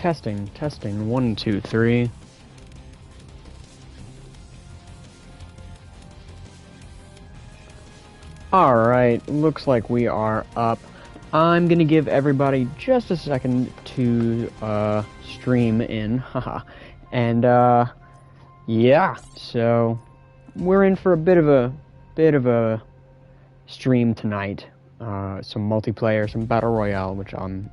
Testing, testing, 1, 2, 3. Alright, looks like we are up. I'm gonna give everybody just a second to stream in, haha. And yeah, so we're in for a bit of a stream tonight. Some multiplayer, some battle royale, which I'm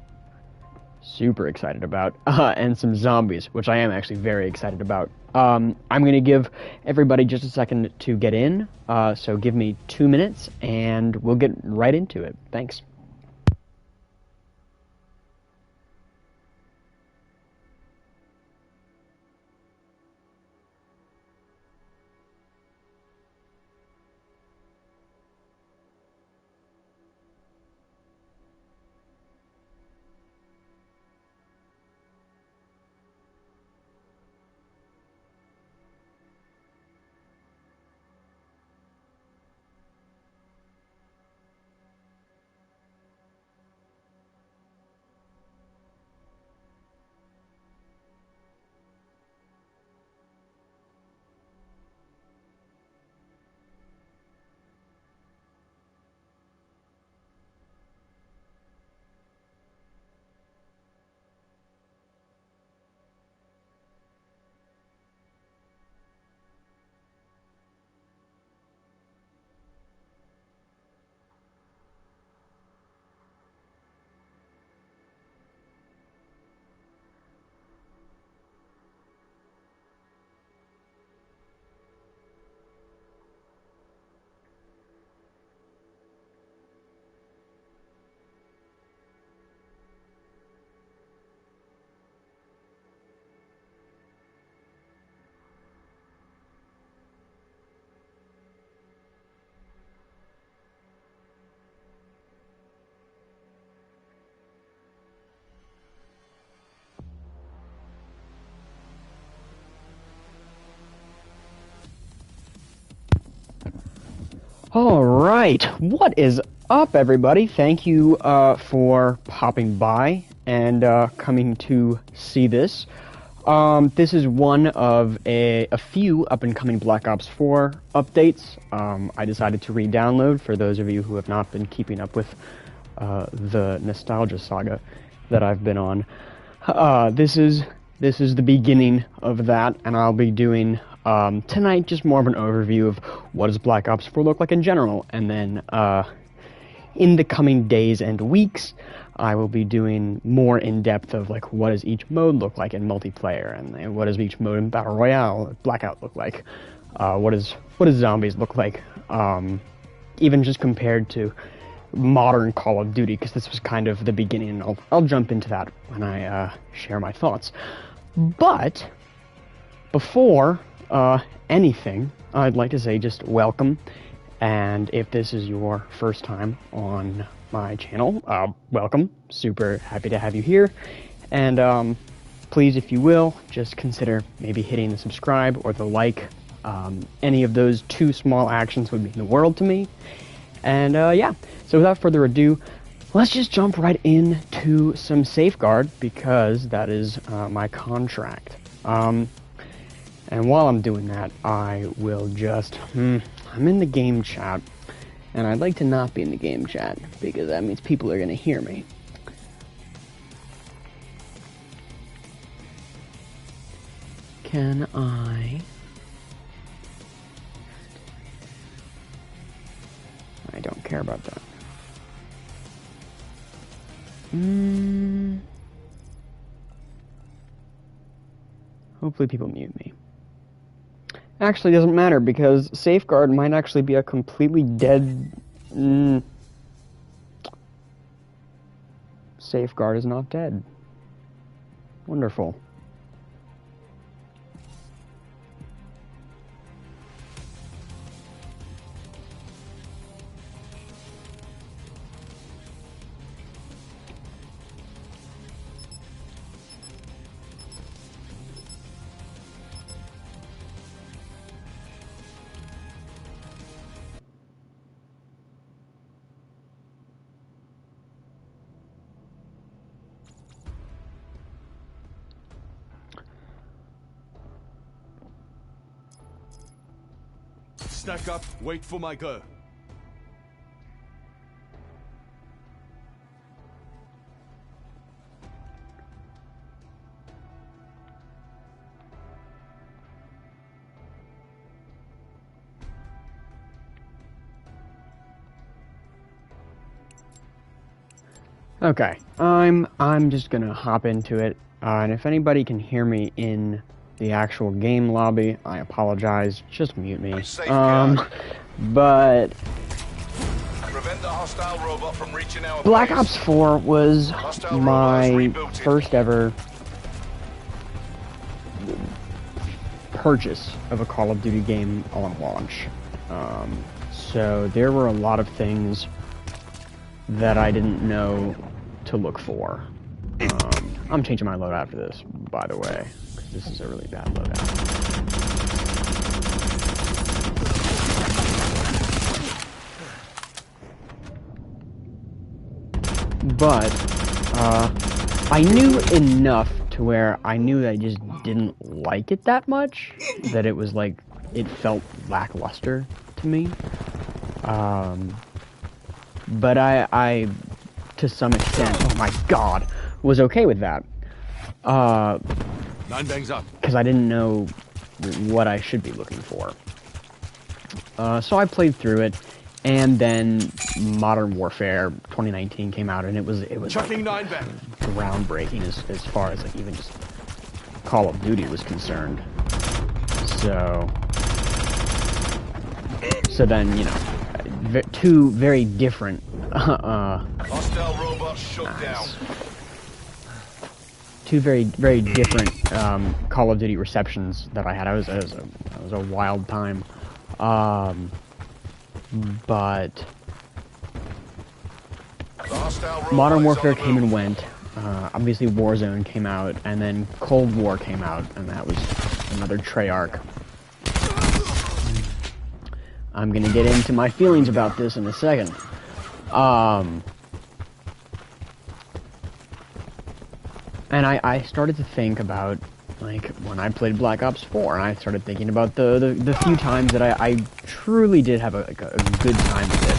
super excited about, and some zombies, which I am actually very excited about. I'm going to give everybody just a second to get in, so give me 2 minutes, and we'll get right into it. Thanks. All right, what is up, everybody? Thank you for popping by and coming to see this. This is one of a few up-and-coming Black Ops 4 updates. I decided to re-download for those of you who have not been keeping up with the nostalgia saga that I've been on. This is the beginning of that, and I'll be doing tonight just more of an overview of what does Black Ops 4 look like in general, and then in the coming days and weeks, I will be doing more in-depth of like what does each mode look like in multiplayer, and what does each mode in Battle Royale, Blackout look like, what does zombies look like, even just compared to modern Call of Duty, because this was kind of the beginning, and I'll jump into that when I share my thoughts. But before anything, I'd like to say just welcome, and if this is your first time on my channel, welcome. Super happy to have you here, and please, if you will, just consider maybe hitting the subscribe or the like. Any of those two small actions would mean the world to me. And yeah, so without further ado, let's just jump right into some Safeguard, because that is my contract. And while I'm doing that, I will just, I'm in the game chat, and I'd like to not be in the game chat, because that means people are going to hear me. Can I don't care about that. Hopefully people mute me. Actually, doesn't matter, because Safeguard might actually be a completely dead... Safeguard is not dead. Wonderful. Stack up, wait for my go. Okay, I'm just gonna hop into it, and if anybody can hear me in the actual game lobby, I apologize. Just mute me. But prevent the hostile robot from reaching our Black base. Ops 4 was Hostile my robots rebooted. first ever purchase of a Call of Duty game on launch. So there were a lot of things that I didn't know to look for. I'm changing my loadout after this, by the way, because this is a really bad loadout. But I knew enough to where I knew that I just didn't like it that much, that it was like, it felt lackluster to me. But I, to some extent, oh my god, was okay with that. 9 bangs up. Because I didn't know what I should be looking for. So I played through it, and then Modern Warfare 2019 came out, and it was Chucking like, 9 bang. groundbreaking as far as like even just Call of Duty was concerned. So then, you know, two very different Hostile robots shut down. two very different Call of Duty receptions that I had. It was a wild time, but The hostile robot Modern is Warfare on the came move. and went. Obviously, Warzone came out, and then Cold War came out, and that was another Treyarch. I'm gonna get into my feelings about this in a second. And I started to think about, like, when I played Black Ops 4, and I started thinking about the few times that I truly did have a good time with it.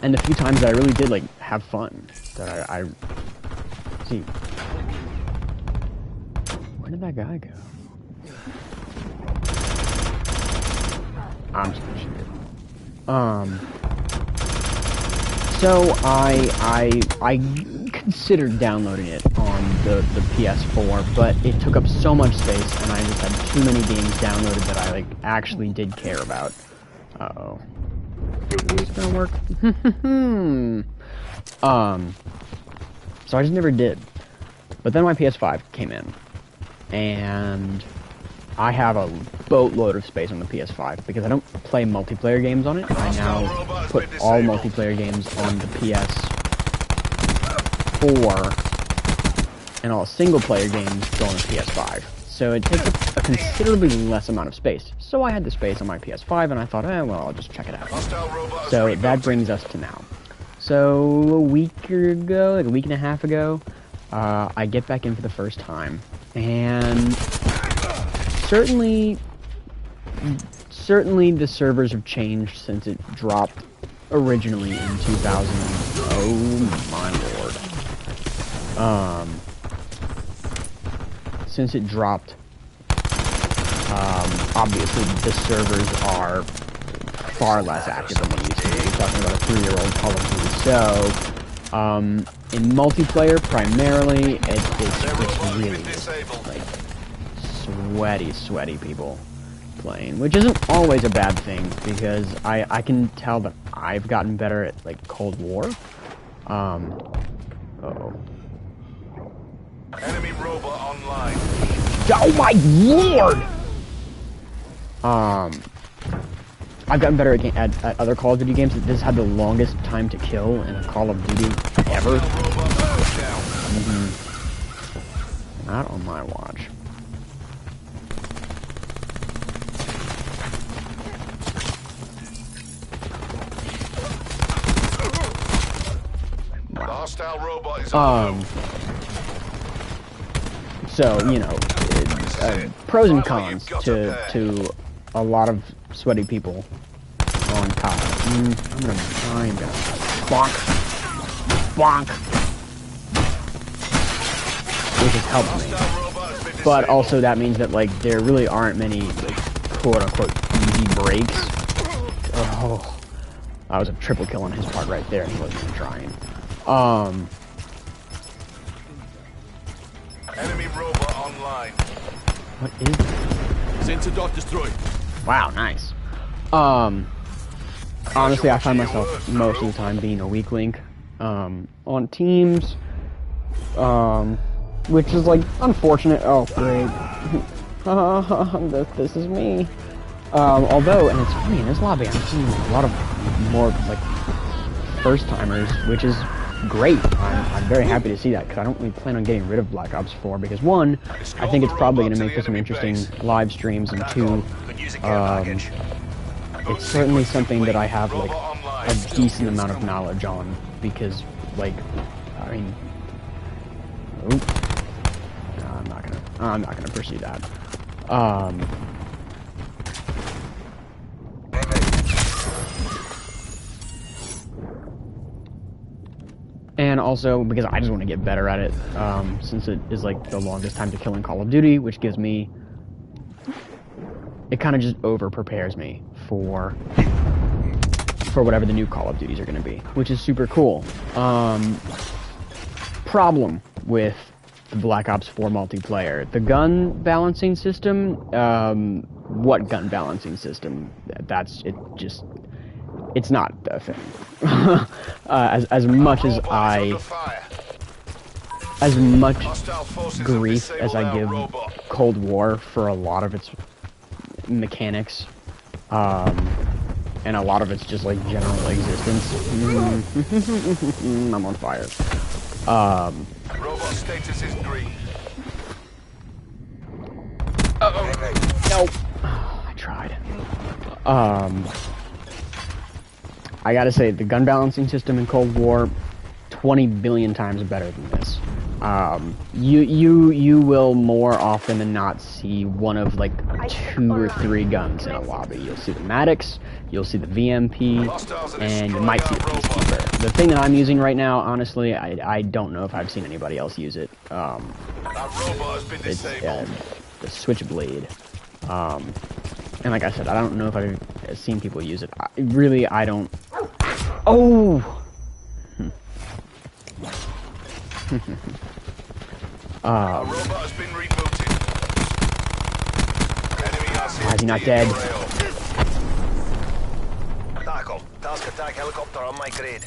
And the few times that I really did, like, have fun. That I see. Where did that guy go? I'm just gonna shoot it. So I considered downloading it on the PS4, but it took up so much space, and I just had too many games downloaded that I like actually did care about. Uh-oh. Is this gonna work? So I just never did. But then my PS5 came in, and I have a boatload of space on the PS5 because I don't play multiplayer games on it. I now put all multiplayer games on the PS4, and all single-player games go on the PS5. So it takes up a considerably less amount of space. So I had the space on my PS5, and I thought, well, I'll just check it out. So that brings us to now. So a week ago, like a week and a half ago, I get back in for the first time, and certainly the servers have changed since it dropped originally in 2000. Oh my lord! Since it dropped, obviously the servers are far less active than they used to be. We're talking about a 3-year-old Call of Duty. So, in multiplayer primarily, it's really like sweaty people playing, which isn't always a bad thing because I can tell that I've gotten better at like Cold War. Uh-oh. Enemy robot online. Oh my lord! I've gotten better at other Call of Duty games. This had the longest time to kill in a Call of Duty ever. Not on my watch. The hostile robot is on the move. So, you know, pros and cons to a lot of sweaty people on top. I'm gonna bonk, bonk, which has helped me. But also that means that like there really aren't many like quote unquote easy breaks. Oh, that was a triple kill on his part right there. He wasn't even trying. Enemy robot online. What is that? Sensor dot destroyed. Wow, nice. Honestly, I find myself most of the time being a weak link on teams, which is like unfortunate. Oh, great. This is me. Although, and it's funny, in this lobby, I'm seeing a lot of more like first timers, which is great. I'm very happy to see that because I don't really plan on getting rid of Black Ops 4 because one, I think it's probably going to make for some interesting live streams, and two, it's certainly something that I have like a decent amount of knowledge on because, like, I mean, no, I'm not gonna pursue that. And also because I just want to get better at it, since it is like the longest time to kill in Call of Duty, which gives me, it kind of just over prepares me for whatever the new Call of Duties are going to be, which is super cool. Problem with the Black Ops 4 multiplayer, the gun balancing system. What gun balancing system? That's it. Just, it's not a thing. As much as grief as I give Cold War for a lot of its mechanics, and a lot of it's just like general existence. I'm on fire. Robot status is green. No. I tried. I gotta say, the gun balancing system in Cold War, 20 billion times better than this. You will more often than not see one of like 2 or 3 guns in a lobby. You'll see the Maddox, you'll see the VMP, and you might see the Peacekeeper. The thing that I'm using right now, honestly, I don't know if I've seen anybody else use it. It's the Switchblade. And like I said, I don't know if I've seen people use it. I don't. Oh! Robot has been rebooted. Why is he not dead? TACOM, task attack helicopter on my grid.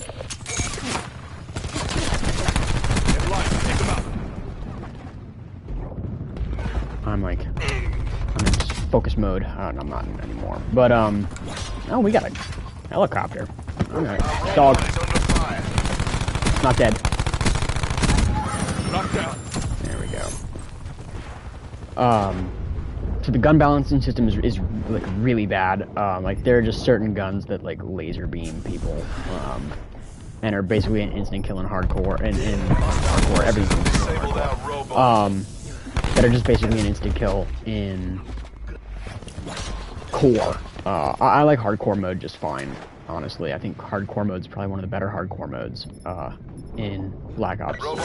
Get line, take him out. I'm in just focus mode. I'm not anymore. But oh, we got a helicopter. Okay. Dog. Not dead. Knocked down. There we go. So the gun balancing system is like really bad. Like there are just certain guns that like laser beam people, and are basically an instant kill in hardcore and in hardcore everything. That are just basically an instant kill in core. I like hardcore mode just fine. Honestly, I think hardcore mode is probably one of the better hardcore modes in Black Ops 4.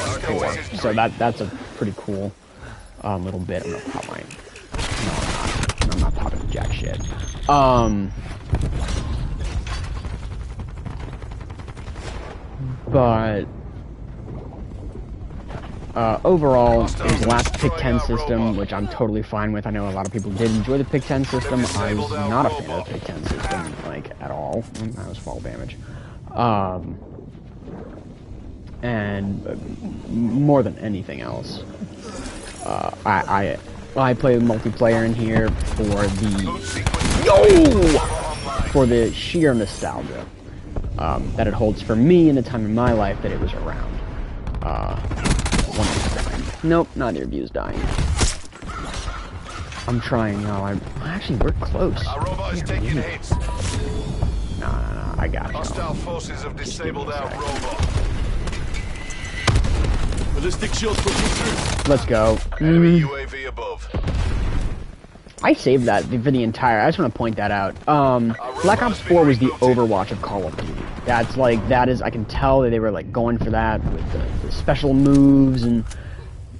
So that's a pretty cool little bit. I'm gonna pop my. No, I'm not popping jack shit. But overall, the last Pick 10 system, which I'm totally fine with. I know a lot of people did enjoy the Pick 10 system. I was not a fan of the Pick 10 system, like, at all. That was fall damage. And more than anything else, I play multiplayer in here for the sheer nostalgia that it holds for me in the time in my life that it was around. One of these dying. Nope, neither of you is dying. I'm trying. No, actually, we're close. Our robot is taking hits. No, I got you. Hostile forces have disabled our robot. Ballistic shield pushing through. Let's go. Enemy UAV above. I saved that for the entire. I just want to point that out. Black Ops 4 was the Overwatch of Call of Duty. That's like that is. I can tell that they were like going for that with the special moves and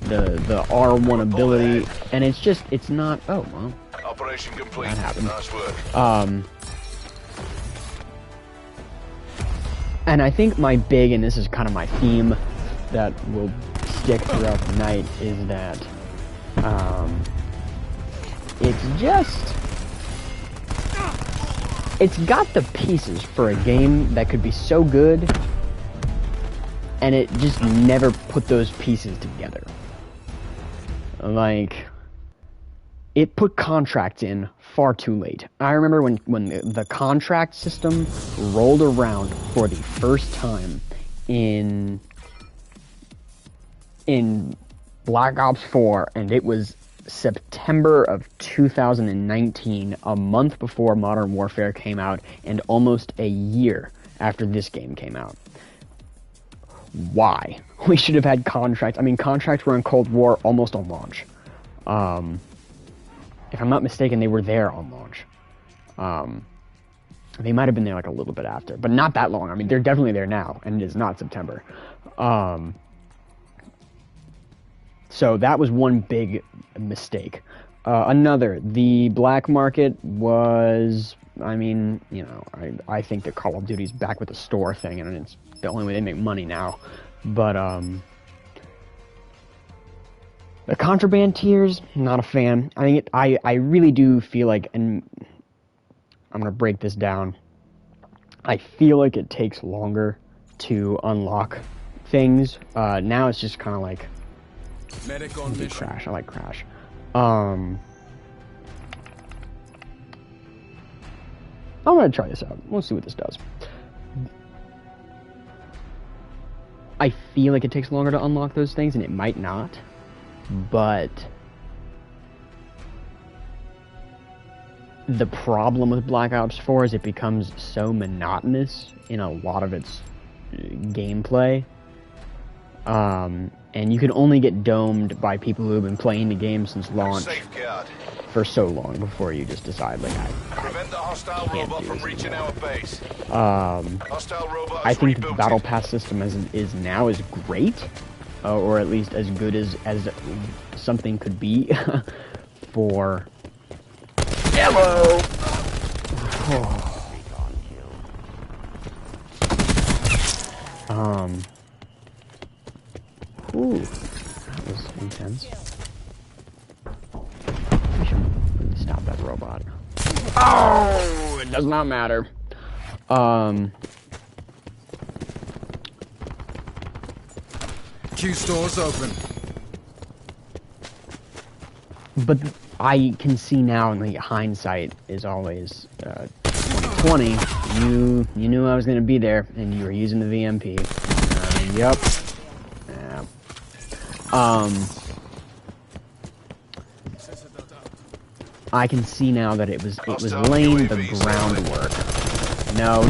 the R1 ability, and it's not. Oh well. Operation complete. That happened. Nice work. And I think my big, and this is kind of my theme that will stick throughout the night, is that it's got the pieces for a game that could be so good, and it just never put those pieces together. Like, it put contracts in far too late. I remember when the contract system rolled around for the first time in Black Ops 4, and it was September of 2019, a month before Modern Warfare came out, and almost a year after this game came out. Why? We should have had contracts. I mean, contracts were in Cold War almost on launch. If I'm not mistaken, they were there on launch. They might have been there like a little bit after, but not that long. I mean, they're definitely there now, and it is not September. So that was one big mistake. Another, the black market was, I mean, you know, I think that Call of Duty's back with the store thing, and it's the only way they make money now. But, the contraband tiers, not a fan. I think I really do feel like, and I'm gonna break this down. I feel like it takes longer to unlock things. Now it's just kind of like Medic on mission. Crash. I like Crash. I'm gonna try this out. We'll see what this does. I feel like it takes longer to unlock those things, and it might not. But the problem with Black Ops 4 is it becomes so monotonous in a lot of its gameplay. And you can only get domed by people who have been playing the game since launch for so long before you just decide, like, Prevent the hostile robot from reaching our base. I think the Battle Pass system as it is now is great. Or at least as good as something could be for ammo. Ooh, that was intense. I should really stop that robot. Oh, it does not matter. Q stores open. But I can see now, in the hindsight is always 2020. You knew I was gonna be there, and you were using the VMP. Yep. Yeah. I can see now that it was laying the groundwork. No.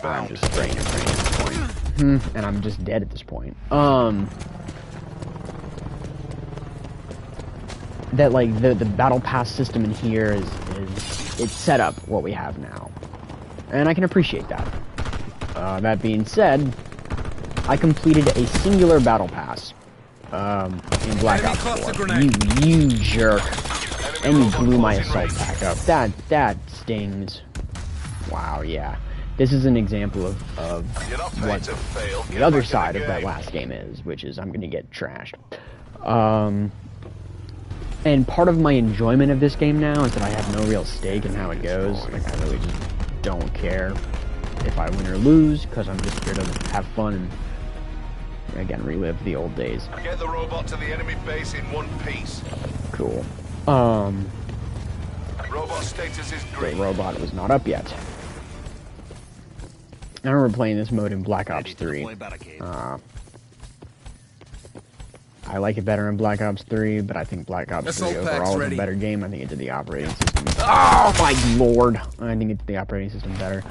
I'm just spraying at this point. And I'm just dead at this point. That, like, the battle pass system in here is it's set up what we have now. And I can appreciate that. That being said, I completed a singular battle pass in Black Ops 4. You jerk. And you blew my assault back up. That stings. Wow, yeah. This is an example of what the other side of that last game is, which is I'm gonna get trashed. And part of my enjoyment of this game now is that I have no real stake in how it goes. Like, I really just don't care if I win or lose, because I'm just here to have fun and, again, relive the old days. Get the robot to the enemy base in one piece. Cool. Robot status is green. The robot was not up yet. I remember playing this mode in Black Ops 3. I like it better in Black Ops 3, but I think Black Ops 3 overall is a better game. I think it did the operating system. Oh my lord! I think it did the operating system better.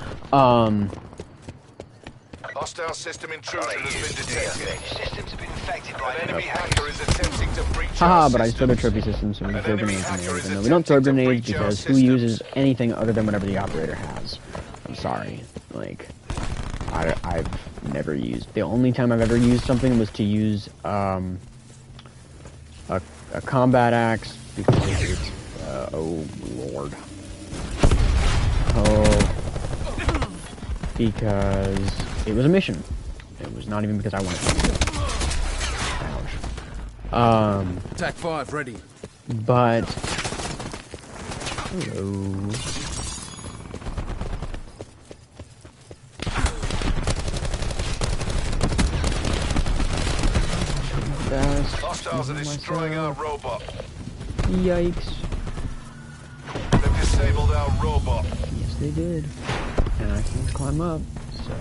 Hostile system intrusion has been detected. Systems have been infected by An enemy hacker is attempting to breach Haha, our but I stole the systems. trophy system, so we can An throw enemy grenades in hacker there. is Even though we don't throw attempting to grenades breach our because who systems. uses anything other than whatever the operator has? I'm sorry. Like, I've never used. The only time I've ever used something was to use a combat axe because it's oh lord. Oh, because it was a mission. It was not even because I wanted to. Ouch. Attack 5 ready. But hello. Hostiles are destroying our robot. Yikes. They've disabled our robot. Yes, they did. And I can't climb up, so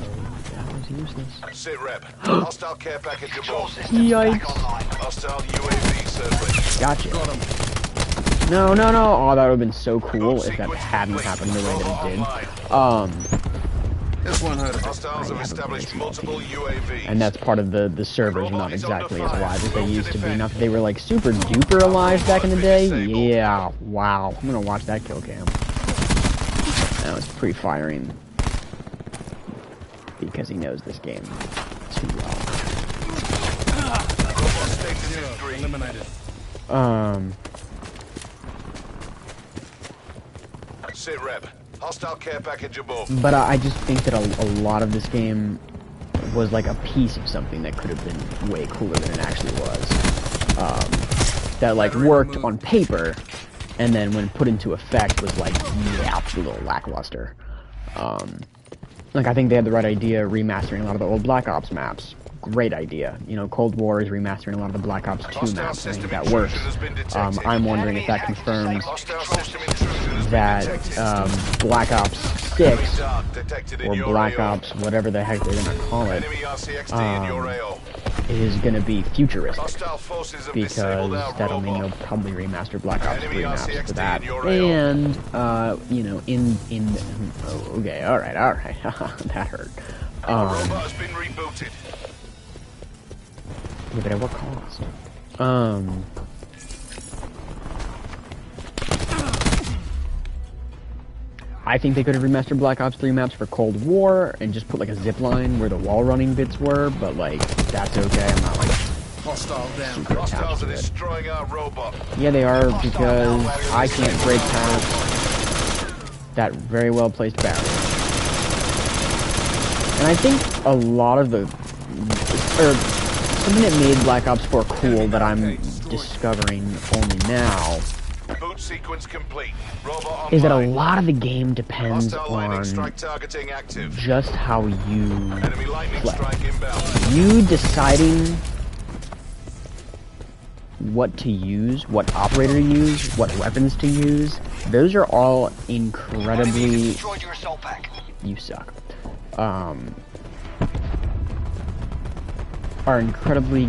that was useless. Sit rep. Hostile care package above. Yikes. Hostile UAV circling. Gotcha. Got him. No, no, no. Oh, that would have been so cool if that hadn't happened the way that it did. This one hurt. Hostiles have established multiple UAVs. And that's part of the servers not exactly as alive as they used to be. Not that they were like super duper alive back in the day. Yeah, wow. I'm gonna watch that kill cam. That was pre-firing because he knows this game too well. Robot status is green. Eliminated. Sit rep. Hostile care package above. But I just think that a lot of this game was like a piece of something that could have been way cooler than it actually was. That like worked on paper, and then when put into effect was like, yeah, a little lackluster. Like I think they had the right idea remastering a lot of the old Black Ops maps. Great idea. You know, Cold War is remastering a lot of the Black Ops 2 maps. I think that works. I'm wondering if that confirms that Black Ops 6 or Black Ops, whatever the heck they're gonna call it, is gonna be futuristic, because that'll mean they'll probably remaster Black Ops 3 maps for that. And you know, oh, okay, all right, that hurt. Robot has been rebooted. Yeah, but at what cost? I think they could have remastered Black Ops 3 maps for Cold War and just put like a zip line where the wall running bits were, but like, that's okay. I'm not like Hostile down. super attached Hostiles are to it. destroying our robot. Yeah, they are, because I can't break past that very well placed barrier. And I think a lot of the, or something that made Black Ops 4 cool that I'm discovering only now Boot sequence complete. Robot is that a online. lot of the game depends Hostile lightning on strike targeting active. just how you Enemy lightning play. strike inbound. You deciding what to use, what operator to use, what weapons to use, those are all incredibly... Destroyed your assault pack. You suck. Are incredibly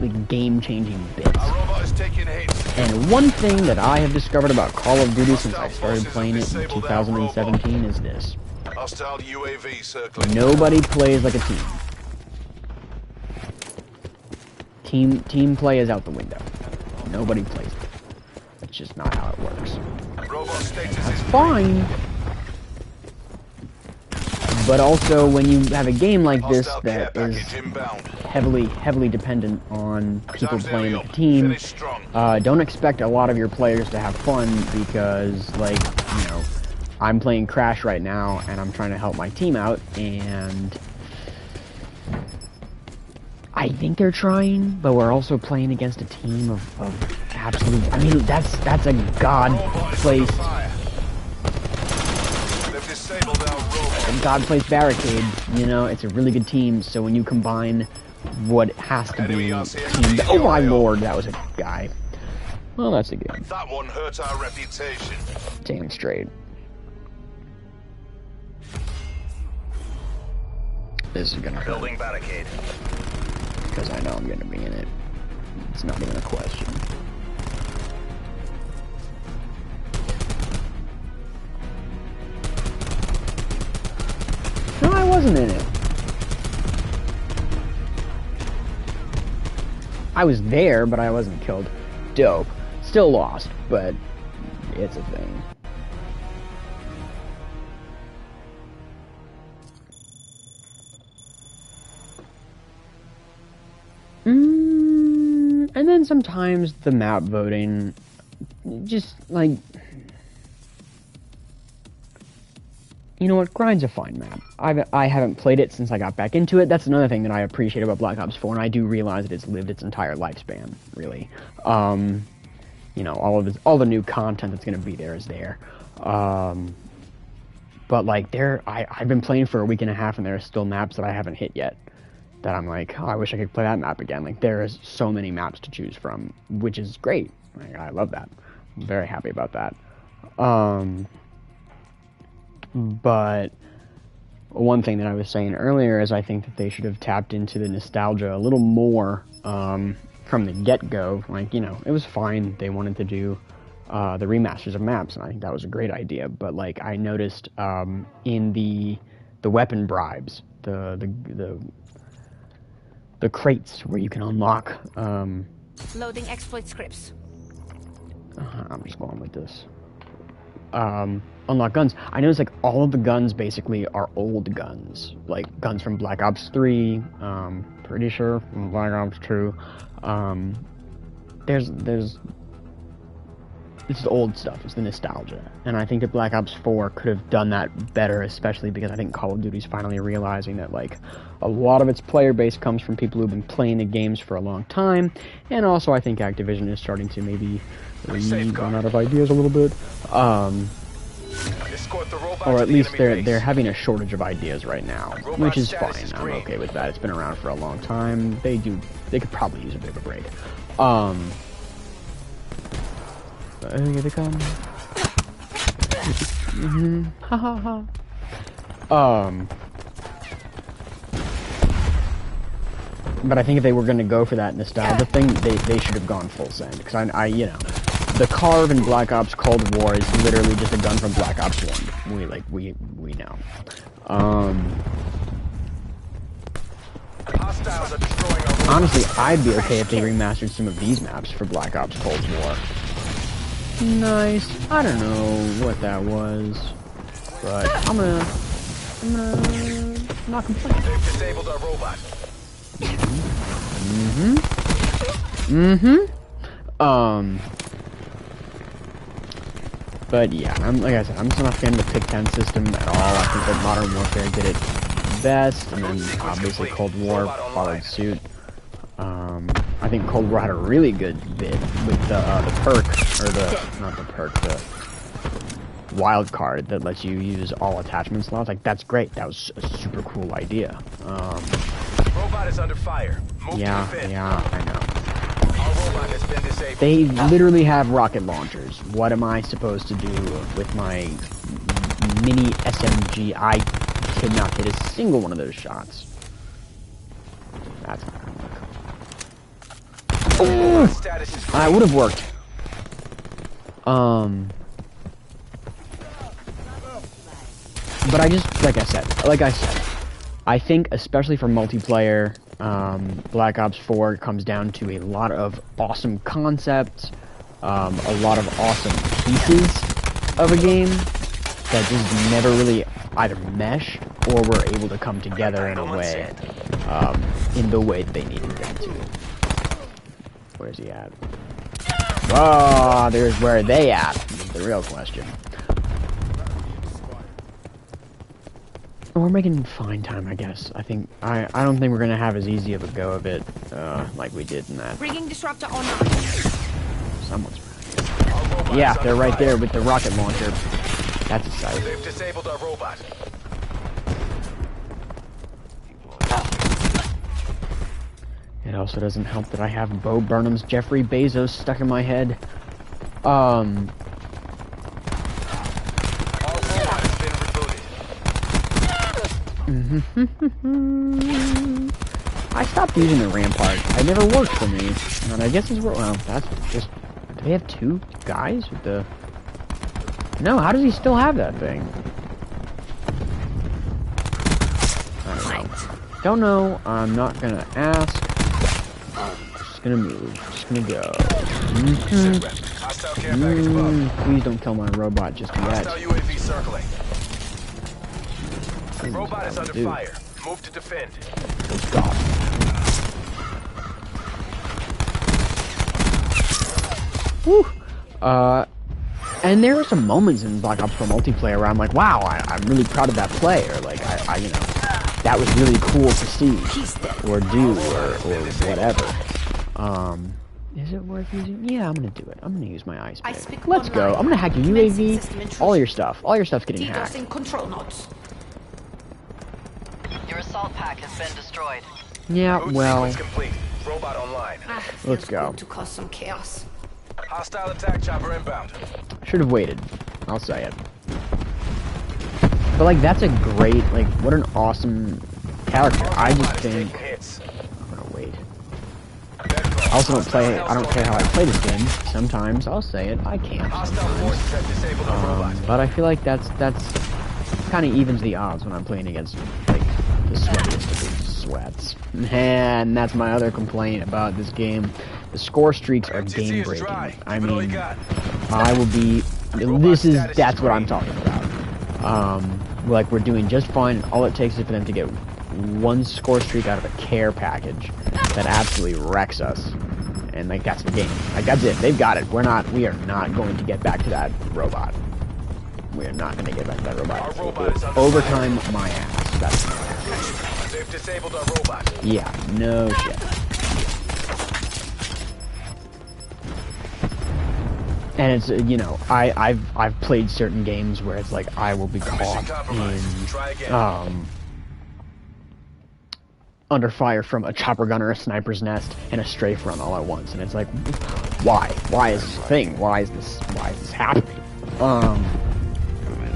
like, game-changing bits. Our robot is taking hits. And one thing that I have discovered about Call of Duty since I started playing it in 2017 is this. Hostile UAV circling. Nobody plays like a team. Team play is out the window. Nobody plays it. That's just not how it works. Robot status That's is fine. But also, when you have a game like this hostile care that is package inbound. heavily dependent on people Time's playing nearly like a up. team, Finish strong. don't expect a lot of your players to have fun, because, like, you know, I'm playing Crash right now, and I'm trying to help my team out, and I think they're trying, but we're also playing against a team of absolute... I mean, that's a Robot is under God-placed... fire. They've disabled our robot. God-placed barricade, you know, it's a really good team, so when you combine what has to be team... Oh my lord, that was a guy. Well, that's a good. That one hurt our reputation. Damn straight. This is gonna hurt, Building barricade. because I know I'm gonna be in it. It's not even a question. No, I wasn't in it. I was there, but I wasn't killed. Dope. Still lost, but it's a thing. And then sometimes the map voting, just like, you know what, Grind's a fine map. I haven't played it since I got back into it. That's another thing that I appreciate about Black Ops 4, and I do realize that it's lived its entire lifespan, really. You know, all the new content that's going to be there is there. But like, I've been playing for a week and a half, and there are still maps that I haven't hit yet. That I'm like, oh, I wish I could play that map again. Like, there is so many maps to choose from, which is great. Like, I love that. I'm very happy about that. But one thing that I was saying earlier is I think that they should have tapped into the nostalgia a little more from the get-go. Like, you know, it was fine. They wanted to do the remasters of maps, and I think that was a great idea. But like, I noticed in the weapon bribes, the crates where you can unlock. Loading exploit scripts. I'm just going with this. Unlock guns. I noticed like all of the guns basically are old guns, like guns from Black Ops 3. Pretty sure from Black Ops 2. There's it's the old stuff. It's the nostalgia, and I think that Black Ops 4 could have done that better, especially because I think Call of Duty's finally realizing that like a lot of its player base comes from people who've been playing the games for a long time, and also I think Activision is starting to maybe run out of ideas a little bit, or at least they're having a shortage of ideas right now, which is fine. I'm okay with that. It's been around for a long time. They could probably use a bit of a break. Here they come. Ha ha ha. But I think if they were going to go for that nostalgia thing, they should have gone full send. Because I you know, the Carve in Black Ops Cold War is literally just a gun from Black Ops 1. We know. Honestly, I'd be okay if they remastered some of these maps for Black Ops Cold War. Nice. I don't know what that was, but I'm gonna not complain. They've disabled our robot. But yeah, like I said, I'm just not a fan of the pick 10 system at all. I think that Modern Warfare did it best, and then obviously Cold War followed suit. I think Cold War had a really good bit with the perk, or the wild card that lets you use all attachment slots. Like, that's great. That was a super cool idea. Robot is under fire. Move yeah, to defend. yeah, I know. Our robot has been disabled. They literally have rocket launchers. What am I supposed to do with my mini SMG? I could not hit a single one of those shots. That's not gonna work. Ooh, that would have worked. But I just, like I said, I think especially for multiplayer, Black Ops 4 comes down to a lot of awesome concepts, a lot of awesome pieces of a game that just never really either mesh or were able to come together in a way, in the way that they needed them to. Where's he at? Oh, there's where are they at? Is the real question. We're making fine time, I guess. I don't think we're gonna have as easy of a go of it, like we did in that. Bringing disruptor online. Someone's right here. Yeah, they're right there with the rocket launcher. That's a sight. They've disabled our robot. It also doesn't help that I have Bo Burnham's Jeffrey Bezos stuck in my head. Our robot has been rebooted. I stopped using the Rampart. It never worked for me. And I guess it's, well, that's just, do they have two guys with the... No, how does he still have that thing? I don't know. I'm not gonna ask. I'm just gonna move. Just gonna go. Sit rep. Hostile care package above. Please don't kill my robot just Hostile yet. UAV circling. Please, Robot is under dude. fire. Move to defend. Let's go. Whew. And there are some moments in Black Ops 4 multiplayer where I'm like, wow, I'm really proud of that play, or like, I you know, that was really cool to see, or do, or whatever. Is it worth using? Yeah, I'm gonna do it. I'm gonna use my ice pick. Let's go. I'm gonna hack your UAV. All your stuff. All your stuff's getting hacked. DDoSing control nodes. Your assault pack has been destroyed. Yeah, Boot well, sequence complete. Robot online. let's Feels go. good to cause some chaos. Hostile attack chopper inbound. Should have waited. I'll say it. But like, that's a great, like, what an awesome character. I just Robot is think. taking hits. I'm gonna wait. I also don't play. I don't care how I play this game. Sometimes I'll say it. I can't. Hostile force set disabled on robot. But I feel like that's kind of evens the odds when I'm playing against like the sweatiest of the sweats. And that's my other complaint about this game. The score streaks are MTC game is breaking. dry. I Give it all you mean, got. I will be. Robot This is status that's is what I'm green. talking about. Like we're doing just fine. All it takes is for them to get one score streak out of a care package that absolutely wrecks us. And like that's the game. Like that's it. They've got it. We are not going to get back to that robot. We are not going to get back to that robot. Our robot is under Overtime my ass. That's my ass. They've disabled our robot. Yeah, no shit. And it's you know, I've played certain games where it's like I will be Mission caught compromised. Try again. in under fire from a chopper gunner, a sniper's nest, and a strafe run all at once, and it's like, why? Why is this a thing? Why is this happening?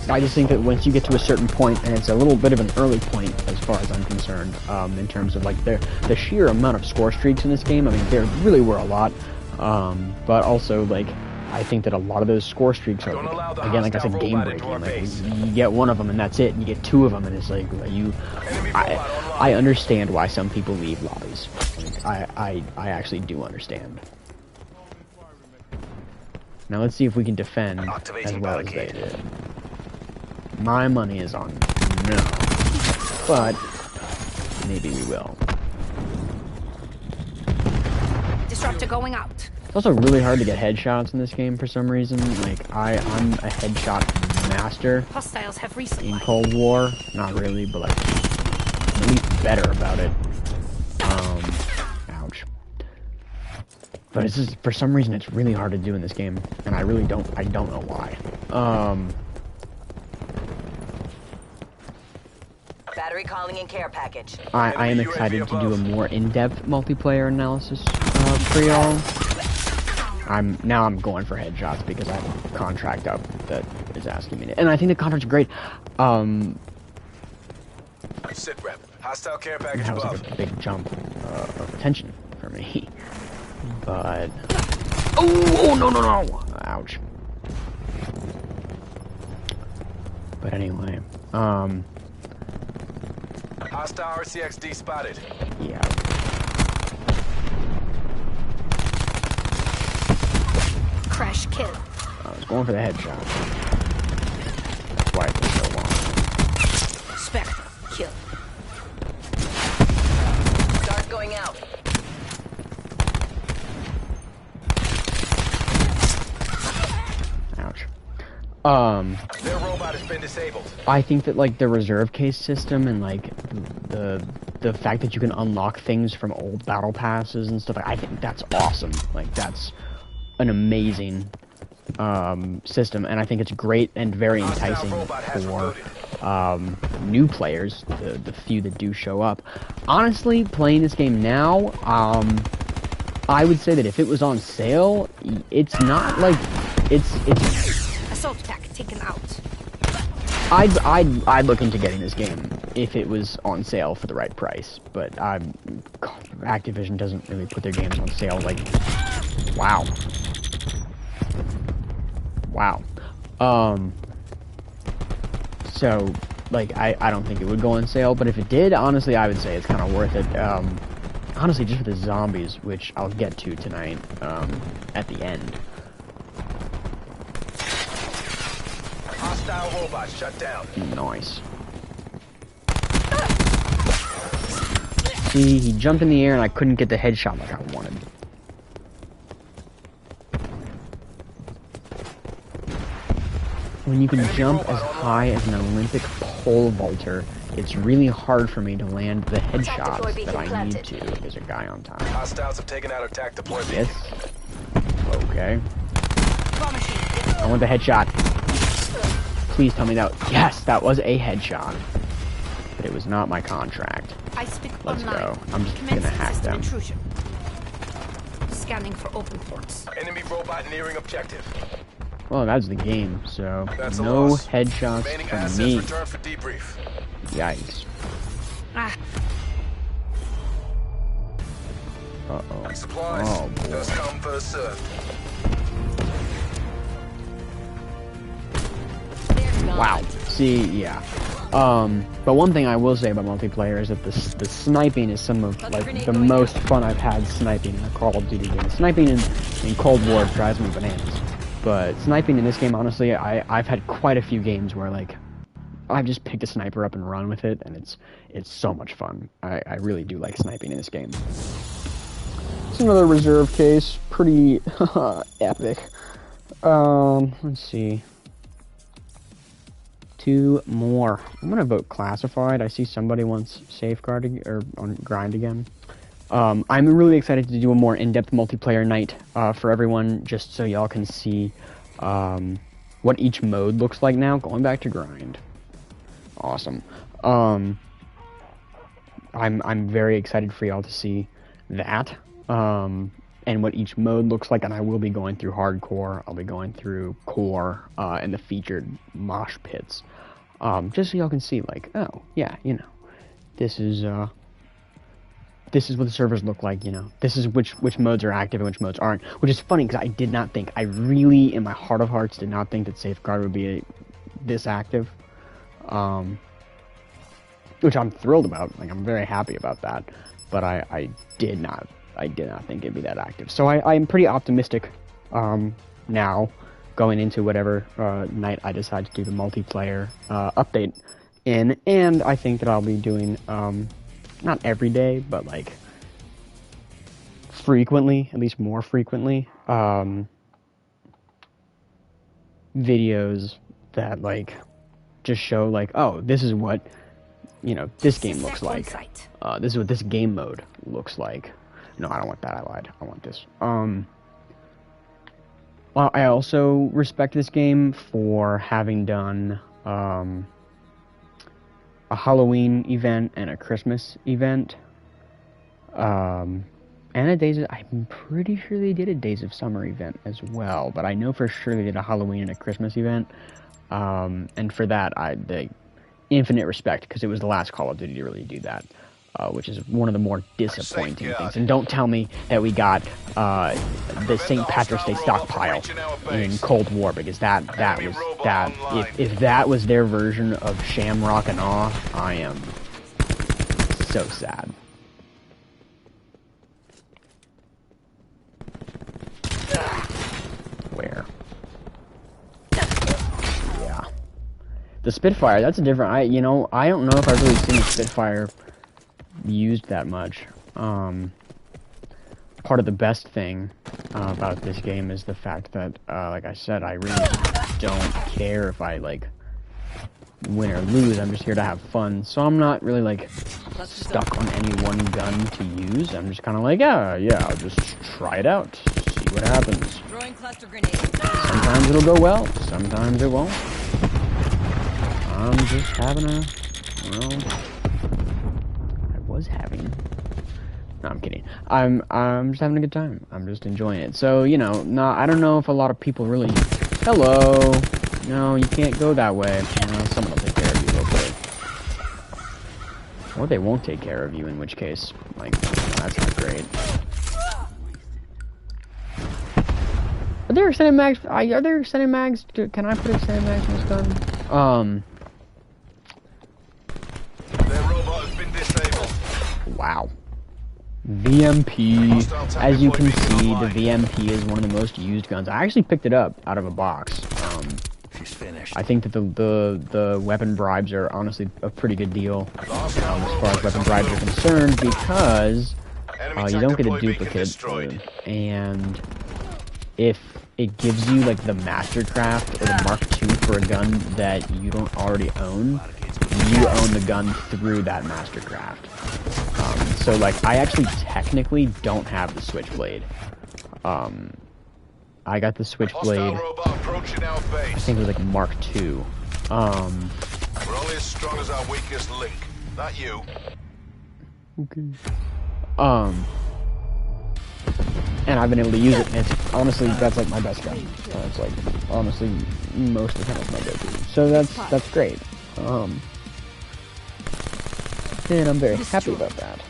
I just think that once you get to a certain point, and it's a little bit of an early point as far as I'm concerned, in terms of like the sheer amount of score streaks in this game. I mean, there really were a lot, but also like I think that a lot of those score streaks are, Don't allow the again, like I hostile said, game robot into breaking. our Like base. you get one of them and that's it. And you get two of them and it's like Enemy robot online. I understand why some people leave lobbies. Like, I actually do understand. Now let's see if we can defend as Activating well as they barricade. did. My money is on no, but maybe we will. Disruptor going out. It's also really hard to get headshots in this game for some reason. Like I'm a headshot master Hostiles have in resupply. Cold War. Not really, but like at least better about it. Ouch. But it's just, for some reason it's really hard to do in this game, and I don't know why. Battery calling in care package. I am excited to do a more in-depth multiplayer analysis for y'all. I'm going for headshots because I have a contract up that is asking me to, and I think the contract's great. Sit rep. Hostile care package That was above. like a big jump of attention for me. But oh no! Ouch. But anyway, Hostile RCXD spotted. yeah. Crash kill. I was going for the headshot. That's why it took so long. Spectre kill. Dart going out. Ouch. Their robot has been disabled. I think that like the reserve case system and like the fact that you can unlock things from old battle passes and stuff, I think that's awesome. Like that's an amazing system, and I think it's great and very enticing for new players, the few that do show up. Honestly, playing this game now, I would say that if it was on sale, it's not like it's Assault pack taken out. I'd look into getting this game if it was on sale for the right price, but Activision doesn't really put their games on sale. Like, wow. So like I don't think it would go on sale, but if it did, honestly, I would say it's kind of worth it. honestly, just for the zombies, which I'll get to tonight, at the end. Hostile robot shut down. Nice. See, he jumped in the air and I couldn't get the headshot like I wanted. When you can jump as high as an Olympic pole vaulter, it's really hard for me to land the headshots that I need to. There's a guy on top. Hostiles have taken out attack deploy beacon. Yes. Okay. I want the headshot. Please tell me that. Yes, that was a headshot. But it was not my contract. I speak Let's online. go. I'm just Commencing gonna hack system them. intrusion. Scanning for open ports. Enemy robot nearing objective. Well, that's the game, so That's a no loss. headshots Remaining from assets me. return for debrief. Yikes. Ah, Uh-oh. Supplies. Oh, boy. First come, first served. Wow. See, yeah. But one thing I will say about multiplayer is that the sniping is some of like the most fun I've had sniping in a Call of Duty game. Sniping in Cold War drives me bananas. But sniping in this game, honestly, I've had quite a few games where like I've just picked a sniper up and run with it, and it's so much fun. I really do like sniping in this game. It's another reserve case, pretty epic. Let's see. 2 more. I'm gonna vote classified. I see somebody wants safeguard or on grind again. I'm really excited to do a more in-depth multiplayer night for everyone, just so y'all can see what each mode looks like now. Going back to grind. Awesome. I'm very excited for y'all to see that. And what each mode looks like, and I will be going through hardcore, I'll be going through core, and the featured mosh pits. Just so y'all can see, like, oh, yeah, you know, this is what the servers look like, you know. This is which modes are active and which modes aren't, which is funny, because I really, in my heart of hearts, did not think that Safeguard would be this active. Which I'm thrilled about, like, I'm very happy about that, but I did not think it'd be that active. So I'm pretty optimistic now going into whatever night I decide to do the multiplayer update in, and I think that I'll be doing not every day, but like frequently, at least more frequently, videos that like just show like, oh, this is what, you know, this game looks like. This is what this game mode looks like. No, I don't want that. I lied. I want this. Well, I also respect this game for having done a Halloween event and a Christmas event. And I'm pretty sure they did a Days of Summer event as well, but I know for sure they did a Halloween and a Christmas event. And for that, the infinite respect, because it was the last Call of Duty to really do that. Which is one of the more disappointing things. And don't tell me that we got the St. Patrick's Day stockpile in Cold War, because that was if that was their version of Shamrock and Awe, I am so sad. Where? Yeah. The Spitfire, that's a different, I don't know if I've really seen the Spitfire used that much. Part of the best thing about this game is the fact that, like I said, I really don't care if I, like, win or lose. I'm just here to have fun. So I'm not really, like, stuck on any one gun to use. I'm just kind of like, yeah, I'll just try it out, see what happens. Throwing cluster grenades. Sometimes it'll go well, sometimes it won't. I'm just having a, no, I'm kidding. I'm just having a good time. I'm just enjoying it. So, I don't know if a lot of people really... Hello! No, you can't go that way. Someone will take care of you real quick. Or they won't take care of you, in which case, like, that's not great. Are there extended mags? Are there extended mags? Can I put extended mags in this gun? Their robot has been disabled. Wow. VMP. As you can see, the VMP is one of the most used guns. I actually picked it up out of a box. She's finished. I think that the weapon bribes are honestly a pretty good deal as far as weapon bribes are concerned, because you don't get a duplicate, and if it gives you like the Mastercraft or the Mark II for a gun that you don't already own, you own the gun through that Mastercraft. So like, I actually technically don't have the Switchblade. I got the Switchblade, I think it was like Mark II. We're only as strong as our weakest link. Not you. Okay. And I've been able to use it, and it's honestly, that's like my best gun. It's like, honestly, most of the time it's my go-to. So that's great. And I'm very happy about that.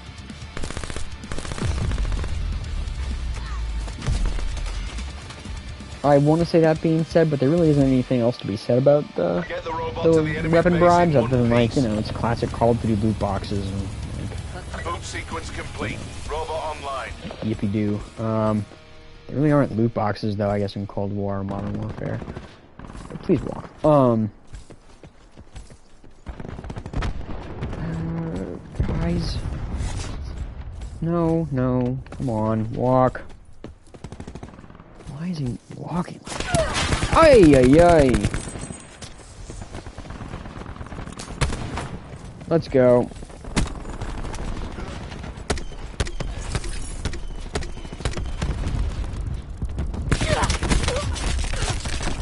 I want to say that being said, but there really isn't anything else to be said about the weapon bribes, other than like, you know, it's classic Call of Duty loot boxes and like, Boot sequence complete. Robot online. yippee-doo. There really aren't loot boxes though, I guess, in Cold War or Modern Warfare. But please walk. Guys. No, come on, walk. Why is he walking like that? Ay, ay, ay. Let's go.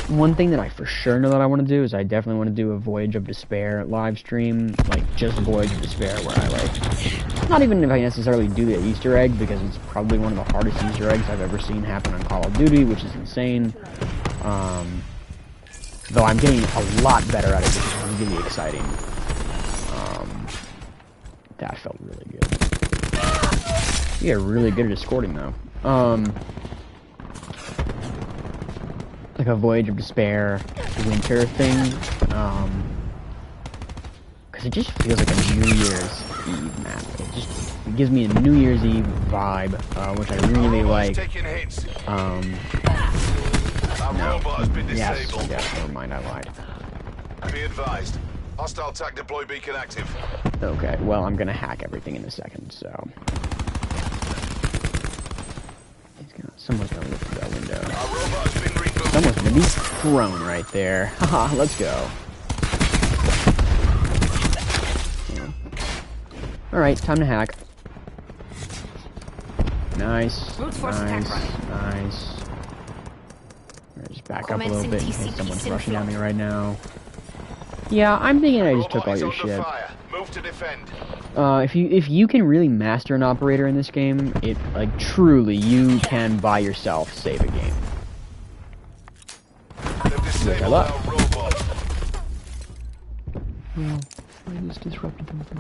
One thing that I for sure know that I want to do is I definitely want to do a Voyage of Despair live stream, like just Voyage of Despair, where I like, not even if I necessarily do the Easter egg, because it's probably one of the hardest Easter eggs I've ever seen happen on Call of Duty, which is insane. Though I'm getting a lot better at it, which is really exciting. That felt really good. You get really good at escorting though. Like a Voyage of Despair winter thing, because it just feels like a New Year's Eve map. It gives me a New Year's Eve vibe, which I really like. No. Yes, never mind, I lied. Be advised. Hostile TAC deploy beacon active. Okay, well, I'm gonna hack everything in a second, so. Someone's gonna look through that window. Our robot has been rebooted. Someone's gonna be thrown right there. Haha, let's go. Yeah. Alright, time to hack. Nice. Nice. Just back up a little bit in case someone's rushing at me right now. Yeah, I'm thinking I just took all your shit. Move to defend. If you can really master an operator in this game, it like truly you can by yourself save a game. Which I love. Well, I just disrupted them from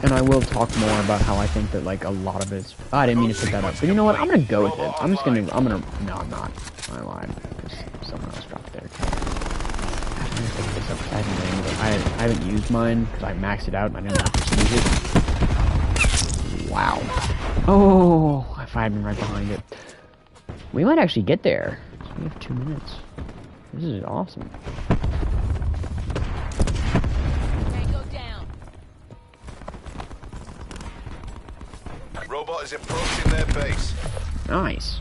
and I will talk more about how I think that like a lot of it's. I didn't mean to put that up, but you know what? I'm gonna go with it. I'm gonna. No, I'm not. I lied. Someone else dropped their account. I haven't used mine because I maxed it out and I didn't have to use it. Wow. Oh, if I had been right behind it. We might actually get there. So we have 2 minutes. This is awesome. Robot is approaching their base. Nice.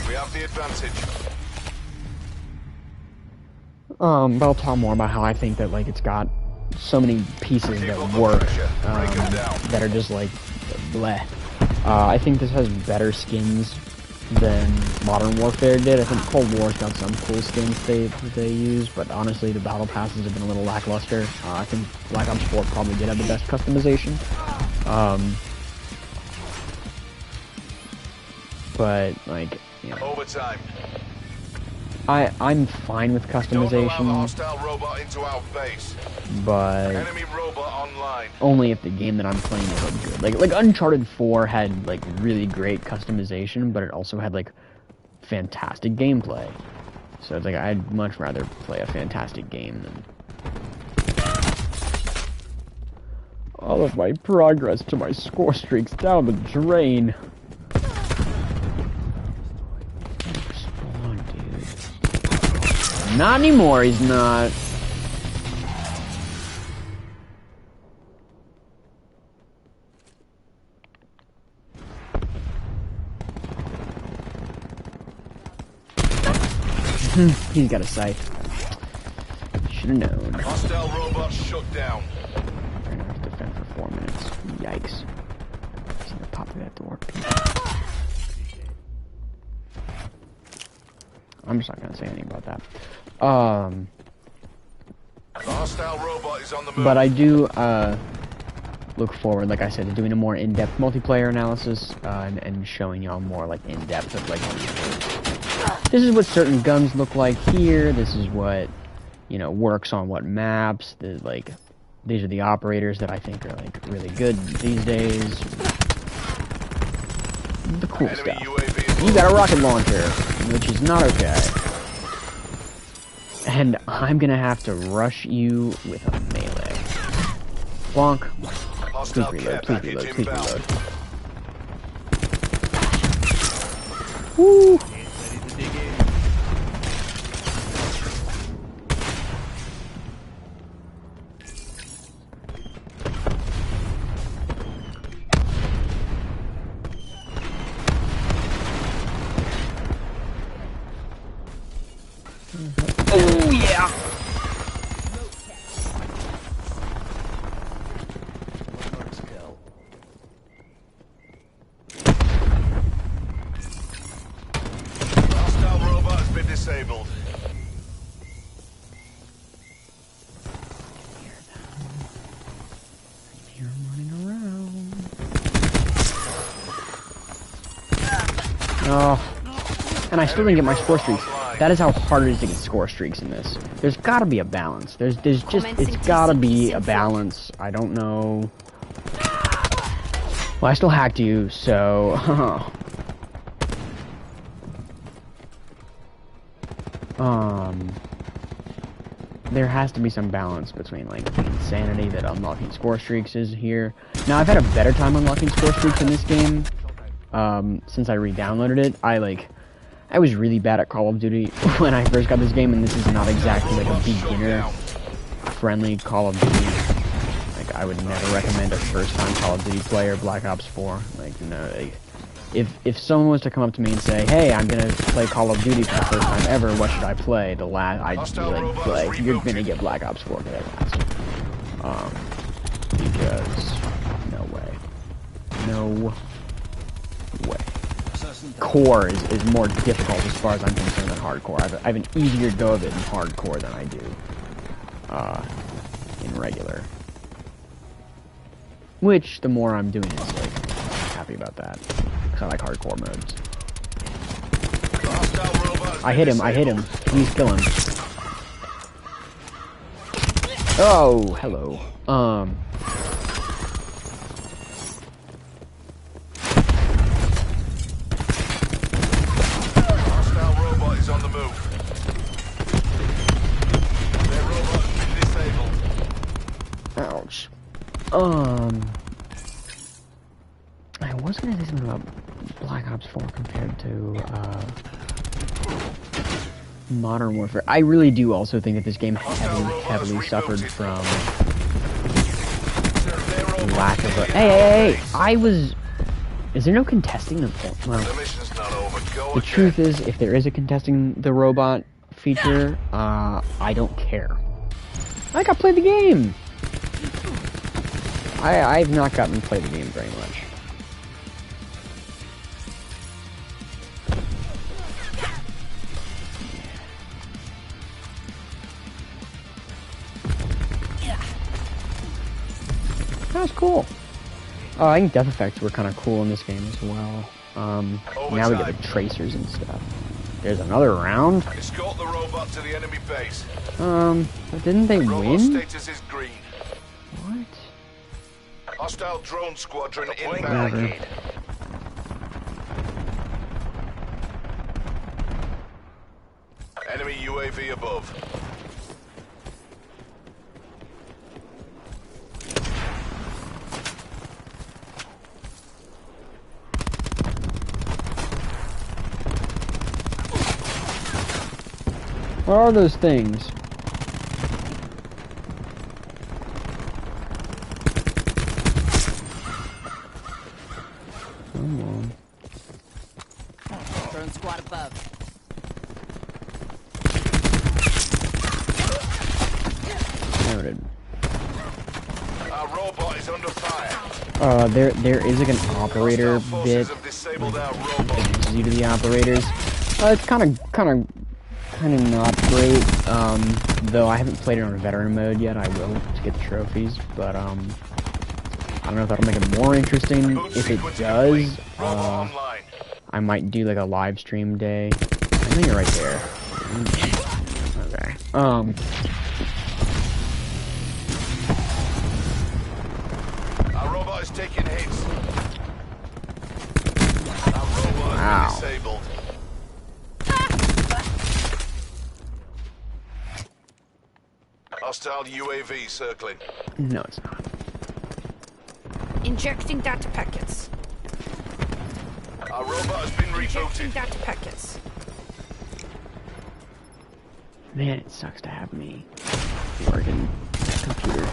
We have the advantage. But I'll talk more about how I think that like it's got so many pieces that work that are just like bleh. I think this has better skins than Modern Warfare did. I think Cold War's got some cool skins they use, but honestly the battle passes have been a little lackluster. I think Black Ops 4 probably did have the best customization. But like, you know, overtime. I'm fine with customization, hostile robot into our base. but Enemy robot online. only if the game that I'm playing is good. Like Uncharted 4 had like really great customization, but it also had like fantastic gameplay. So it's like I'd much rather play a fantastic game than all of my progress to my score streaks down the drain. Spawn, dude. Not anymore, he's not. He's got a sight. Should've known. Hostile robots shut down. I'm gonna have to defend for 4 minutes. Yikes. He's gonna pop through that door. I'm just not gonna say anything about that. The hostile robot is on the move. But I do, look forward, like I said, to doing a more in-depth multiplayer analysis, and showing y'all more, like, in-depth of, like, this is what certain guns look like here, this is what, you know, works on what maps, like, these are the operators that I think are, like, really good these days. The cool Enemy stuff. UAV. You got a rocket launcher, which is not okay. And I'm gonna have to rush you with a melee. Bonk. Please Hostile care reload, please package reload, please inbound. reload. Woo! Oh yeah! Hostile robot has been disabled. You're running around. Oh, and I still didn't get my score streaks. That is how hard it is to get score streaks in this. There's gotta be a balance. There's just, it's gotta be a balance. I don't know. Well, I still hacked you, so... there has to be some balance between, like, the insanity that unlocking score streaks is here. Now, I've had a better time unlocking score streaks in this game, since I re-downloaded it. I was really bad at Call of Duty when I first got this game, and this is not exactly, like, a beginner-friendly Call of Duty. Like, I would never recommend a first-time Call of Duty player Black Ops 4. Like, no, like, if someone was to come up to me and say, hey, I'm gonna play Call of Duty for the first time ever, what should I play? I'd be like, you're gonna get Black Ops 4 at last. Because, no way. No way. Core is more difficult as far as I'm concerned than hardcore. I have an easier go of it in hardcore than I do, in regular. Which, the more I'm doing is, like, I'm happy about that. Because I like hardcore modes. I hit him. Please kill him. Oh, hello. Hostile robot is on the move. Their robot has been disabled. Ouch. I was gonna say something about Black Ops 4 compared to, Modern Warfare. I really do also think that this game heavily suffered from lack of a... Hey! Is there no contesting the... Well, The mission's not over. Go the again. truth is, if there is a contesting the robot feature, I don't care. I got to play the game! I've not gotten to play the game very much. That was cool. I think death effects were kind of cool in this game as well. Now we get the tracers and stuff. There's another round. Escort the robot to the enemy base. But didn't they Robot win? status is green. What? Hostile drone squadron Whatever. inbound. Enemy UAV above. What are those things? Come on. Drone squad above. Noted. Our robot is under fire. There is like an operator Hostile bit. forces have disabled our robot. Due to the operators. It's kind of not great. Though I haven't played it on veteran mode yet. I will to get the trophies, but I don't know if that'll make it more interesting. If it does, I might do like a live stream day. I think you're right there. Okay. Our robot is taking hits. Our robot has been disabled. Hostile UAV circling. No, it's not. Injecting data packets. Our robot has been Injecting rebooted. data packets. Man, it sucks to have me working computer.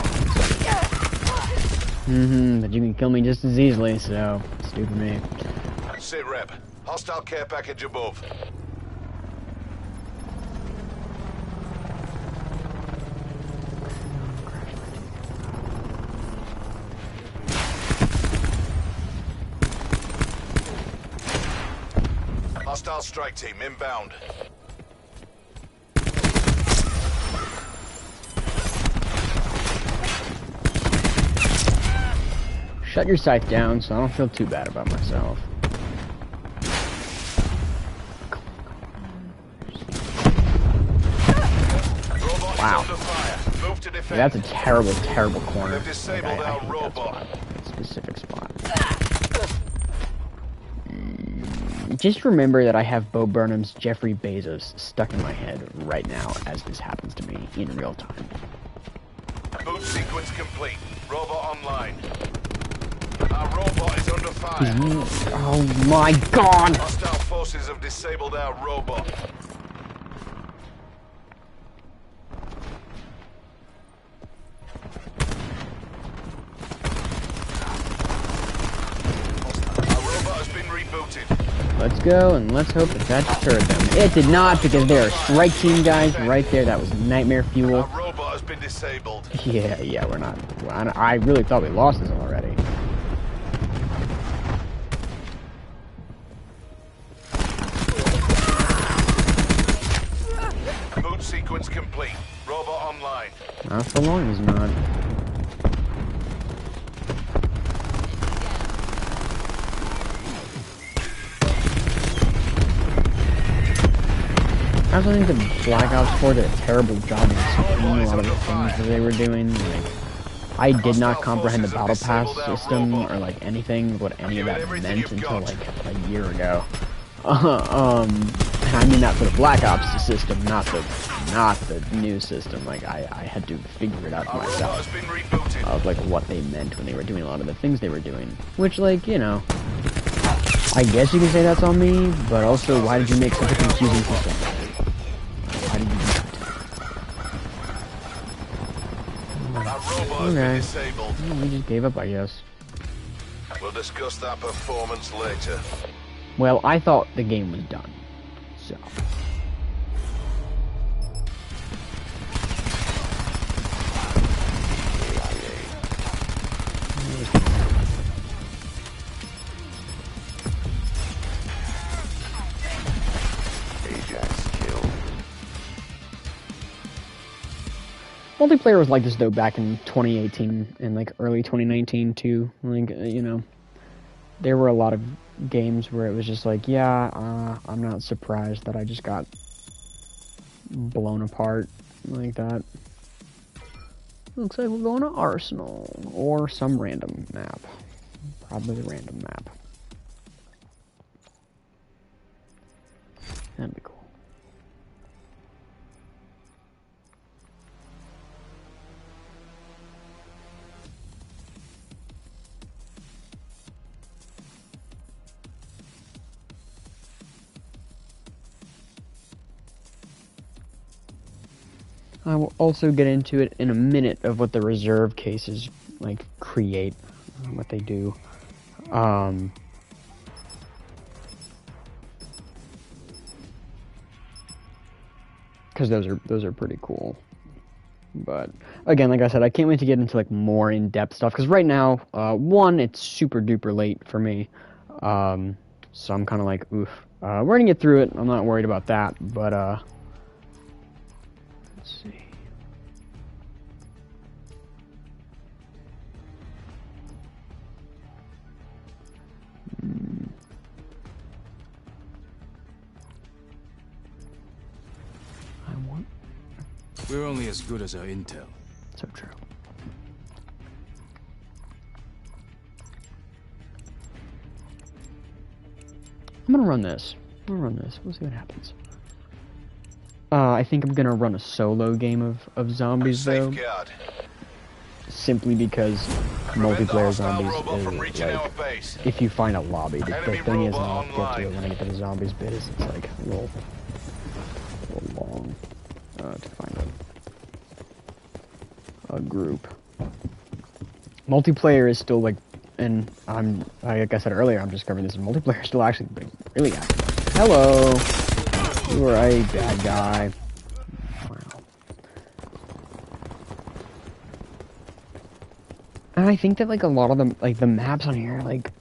But you can kill me just as easily, so stupid me. Sit rep. Hostile care package above. Hostile strike team inbound. Shut your sight down so I don't feel too bad about myself. Wow. Move to defend. Yeah, that's a terrible, terrible corner. They've disabled our hate robot. that specific spot. Just remember that I have Bo Burnham's Jeffrey Bezos stuck in my head right now as this happens to me in real time. Boot sequence complete. Robot online. Our robot is under fire. Oh my god! Hostile forces have disabled our robot. Our robot has been rebooted. Let's go and let's hope that deterred them. It did not, because there are strike team guys right there. That was nightmare fuel. Our robot has been disabled. Yeah, we're not. I really thought we lost this already. Boot sequence complete. Robot online. Not for long, he's not. I also think the Black Ops 4 did a terrible job of explaining a lot of the things that they were doing. Like, I did not comprehend the Battle Pass system or like anything what any of that meant until like a year ago. And I mean that for the Black Ops system, not the new system. Like I had to figure it out for myself of like what they meant when they were doing a lot of the things they were doing. Which, like, you know, I guess you can say that's on me, but also why did you make such a confusing system? Why did you do that? Okay. Well, we just gave up, I guess. We'll discuss that performance later. Well, I thought the game was done, so. Multiplayer was like this though back in 2018 and like early 2019 too. Like, you know, there were a lot of games where it was just like, yeah, I'm not surprised that I just got blown apart like that. Looks like we're going to Arsenal or some random map. Probably the random map. That'd be cool. I will also get into it in a minute of what the reserve cases like create, what they do. Because those are pretty cool. But again, like I said, I can't wait to get into like more in-depth stuff. Because right now, one, it's super duper late for me, so I'm kind of like, oof. We're gonna get through it. I'm not worried about that. But let's see. We're only as good as our intel. So true. I'm gonna run this. We'll see what happens. I think I'm gonna run a solo game of zombies though. Safeguard. Simply because Prevent the multiplayer hostile zombies robot from is reaching like, our base. if you find a lobby, the Enemy thing is, and robot I'll get to it online. when I get to the zombies bit, is it's like a little long to find a group. Multiplayer is still like, and like I said earlier, I'm discovering this multiplayer is still actually really active. Hello, you are a bad guy. Wow. And I think that like a lot of them, like the maps on here, like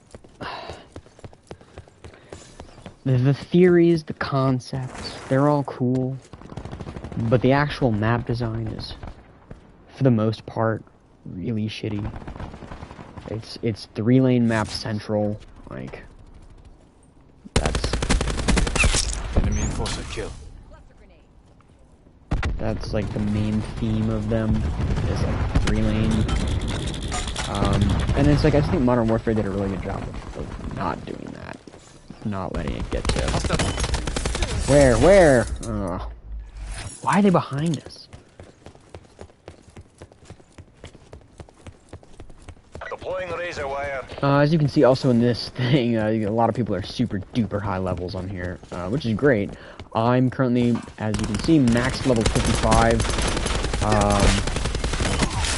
the theories, the concepts, they're all cool, but the actual map design is, for the most part, really shitty. It's 3-lane map central, like Enemy enforcer kill. that's like the main theme of them, is like 3-lane. And it's like, I just think Modern Warfare did a really good job of not doing that, not letting it get to. Where? Why are they behind us? Deploying razor wire. As you can see also in this thing, a lot of people are super duper high levels on here, which is great. I'm currently, as you can see, max level 55.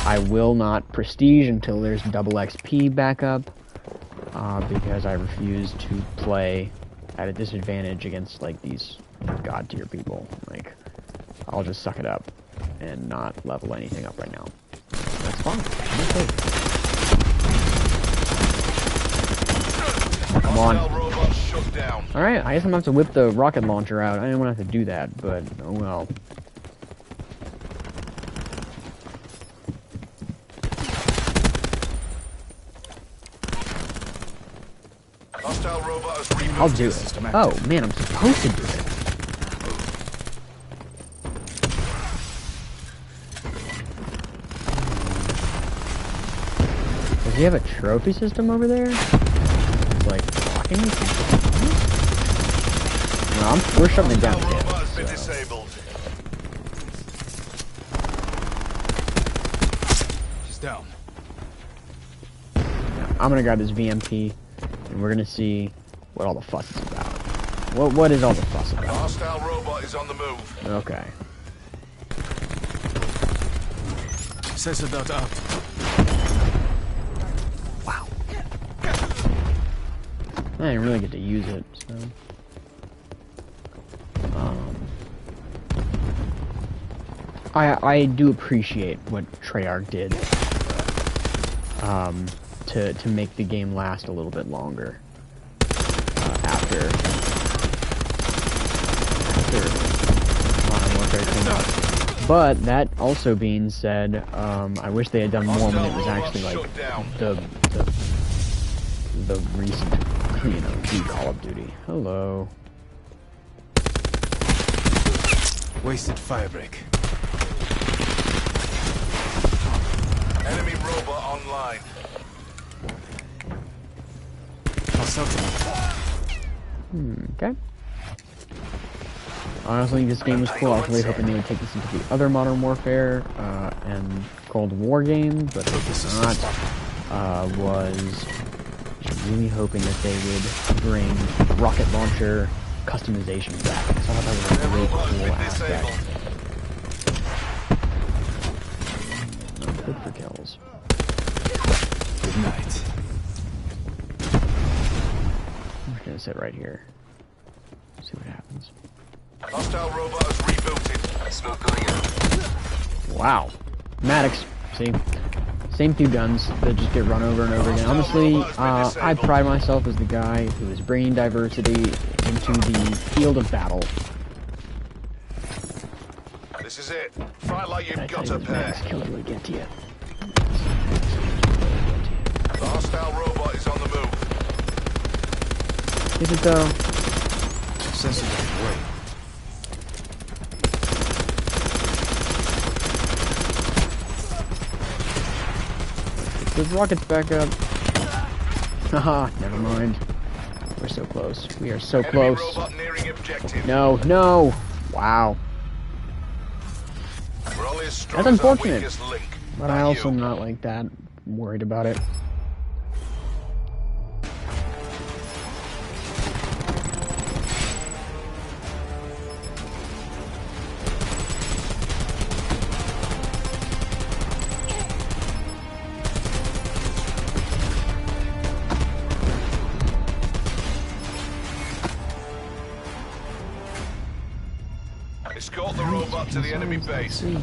I will not prestige until there's double XP backup, because I refuse to play at a disadvantage against like these god tier people. Like, I'll just suck it up and not level anything up right now. That's fine. I'm okay. Come on. Hostile robot shut down. Alright, I guess I'm gonna have to whip the rocket launcher out. I didn't want to have to do that, but oh well. Hostile robot has rebooted. I'll do it. Oh man, I'm supposed to do it. Does he have a trophy system over there? It's like blocking me? No, we're shutting it down. Hostile robot has been So. disabled. She's down. I'm gonna grab this VMP, and we're gonna see what all the fuss is about. What is all the fuss The about? hostile robot is on the move. Okay. Sensor dot out. Wow. I didn't really get to use it, so. I do appreciate what Treyarch did to make the game last a little bit longer after Modern Warfare came out. But that also being said, I wish they had done more when it was actually like the recent, you know, Call of Duty. Hello. Wasted firebreak. Enemy robot online. Okay. Honestly, this game was cool. I was really hoping they would take this into the other Modern Warfare and Cold War game, but they did not. Was really hoping that they would bring rocket launcher customization back. So I thought that was a really cool aspect. for kills. Good night. I'm just gonna sit right here. See what happens. Hostile robot has rebooted. Smoke going out. Wow. Maddox. See? Same two guns that just get run over and over again. Honestly, I pride myself as the guy who is bringing diversity into the field of battle. This is it. Fight like you've I got tell a you, pair. Maddox killed really get to you. The hostile robot is on the move. Is it though? Sensitive. Wait. Those rockets back up. Haha, never mind. We're so close. We are so Enemy close. robot nearing objective. No, no! Wow. We're only as strong That's as our unfortunate. weakest link. But Not I also am you. not like that worried about it. Escort the robot to the enemy base. See.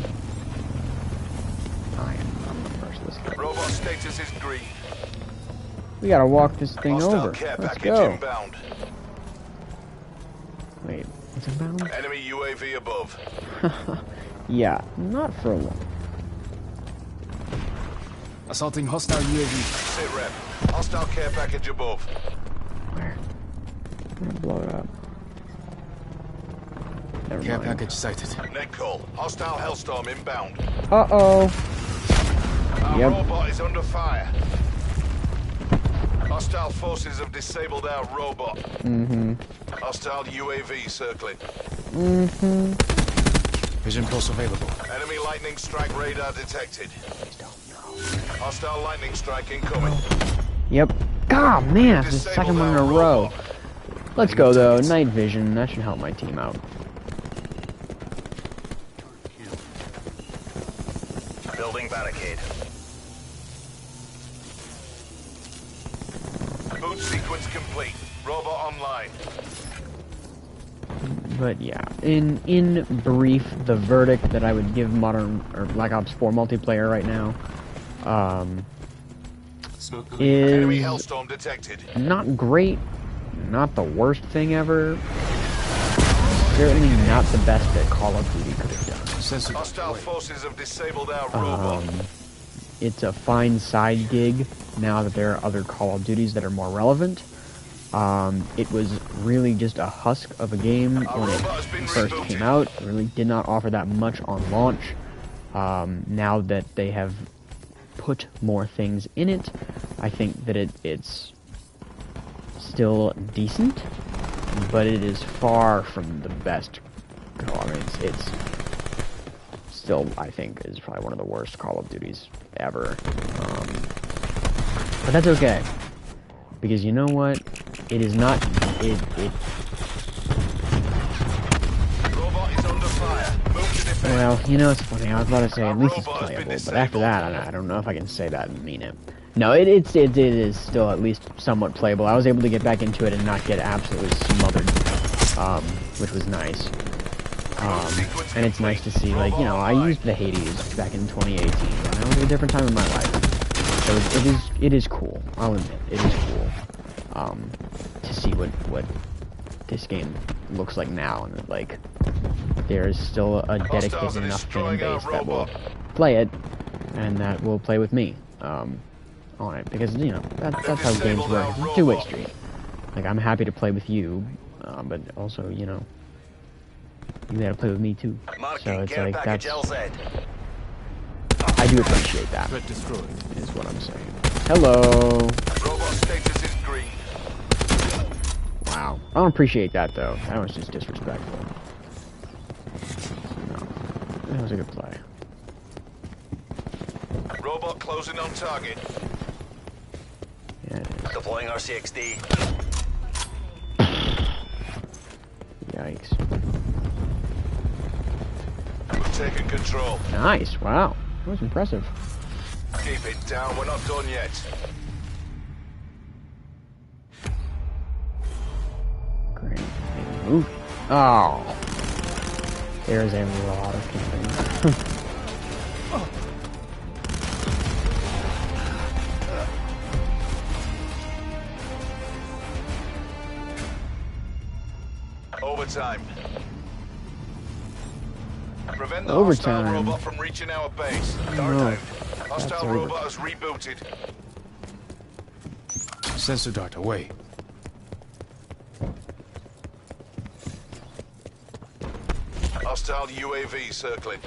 I'm the merciless killer. Robot status is green. We gotta walk this thing Hostile over. care Let's package go. inbound. Wait, it's inbound? Enemy UAV above. Yeah, not for long. Assaulting hostile UAV. Sit rep. Hostile care package above. Where? I'm gonna blow it up. Never Care mind. package sighted. Net call. Hostile Hellstorm inbound. Uh-oh. Our Yep. robot is under fire. Hostile forces have disabled our robot. Mm-hmm. Hostile UAV circling. Mm-hmm. Vision pulse available. Enemy lightning strike radar detected. Hostile lightning strike incoming. Yep. God, man, that's the second one in a row. Let's go, though. Night vision. That should help my team out. Building barricade. Boot sequence complete. Robot online. But yeah, in brief, the verdict that I would give Modern or Black Ops 4 multiplayer right now Smoke going out. Enemy is Hellstorm detected. not great, not the worst thing ever. Certainly not the best that Call of Duty could have done. Sensitive. Hostile Wait. forces have disabled our robot. It's a fine side gig now that there are other Call of Duties that are more relevant. It was really just a husk of a game when it first came out. It really did not offer that much on launch. Now that they have put more things in it, I think that it's still decent, but it is far from the best. I mean, it's still, I think, is probably one of the worst Call of Duties ever. But that's okay, because you know what? It is not. Robot is under fire. Move to defend. Well, you know, it's funny. I was about to say at least it's Robot has been playable, but after disabled. that, I don't know if I can say that and mean it. No, it is still at least somewhat playable. I was able to get back into it and not get absolutely smothered, which was nice. And it's nice to see, like, you know, I used the Hades back in 2018, and that was a different time in my life. So it is cool. I'll admit, it is cool. To see what this game looks like now, and like there is still a dedicated enough fan base that will play it, and that will play with me on it, because you know that's how games work. It's a two-way street. Like, I'm happy to play with you, but also, you know, you gotta play with me too. So it's like that's, I do appreciate that, Threat destroyed. is what I'm saying. Hello. Robot status is green. Wow. I don't appreciate that, though. That was just disrespectful. No. That was a good play. Robot closing on target. Yeah, it is. Deploying RCXD. Yikes. We've taken control. Nice. Wow. That was impressive. Keep it down, we're not done yet. Great. Move. Oh. There's a lot of camping. Overtime. Prevent the Overtime. hostile robot from reaching our base. Guard No. down. Hostile over. robot has rebooted. Sensor dart away. Hostile UAV circling.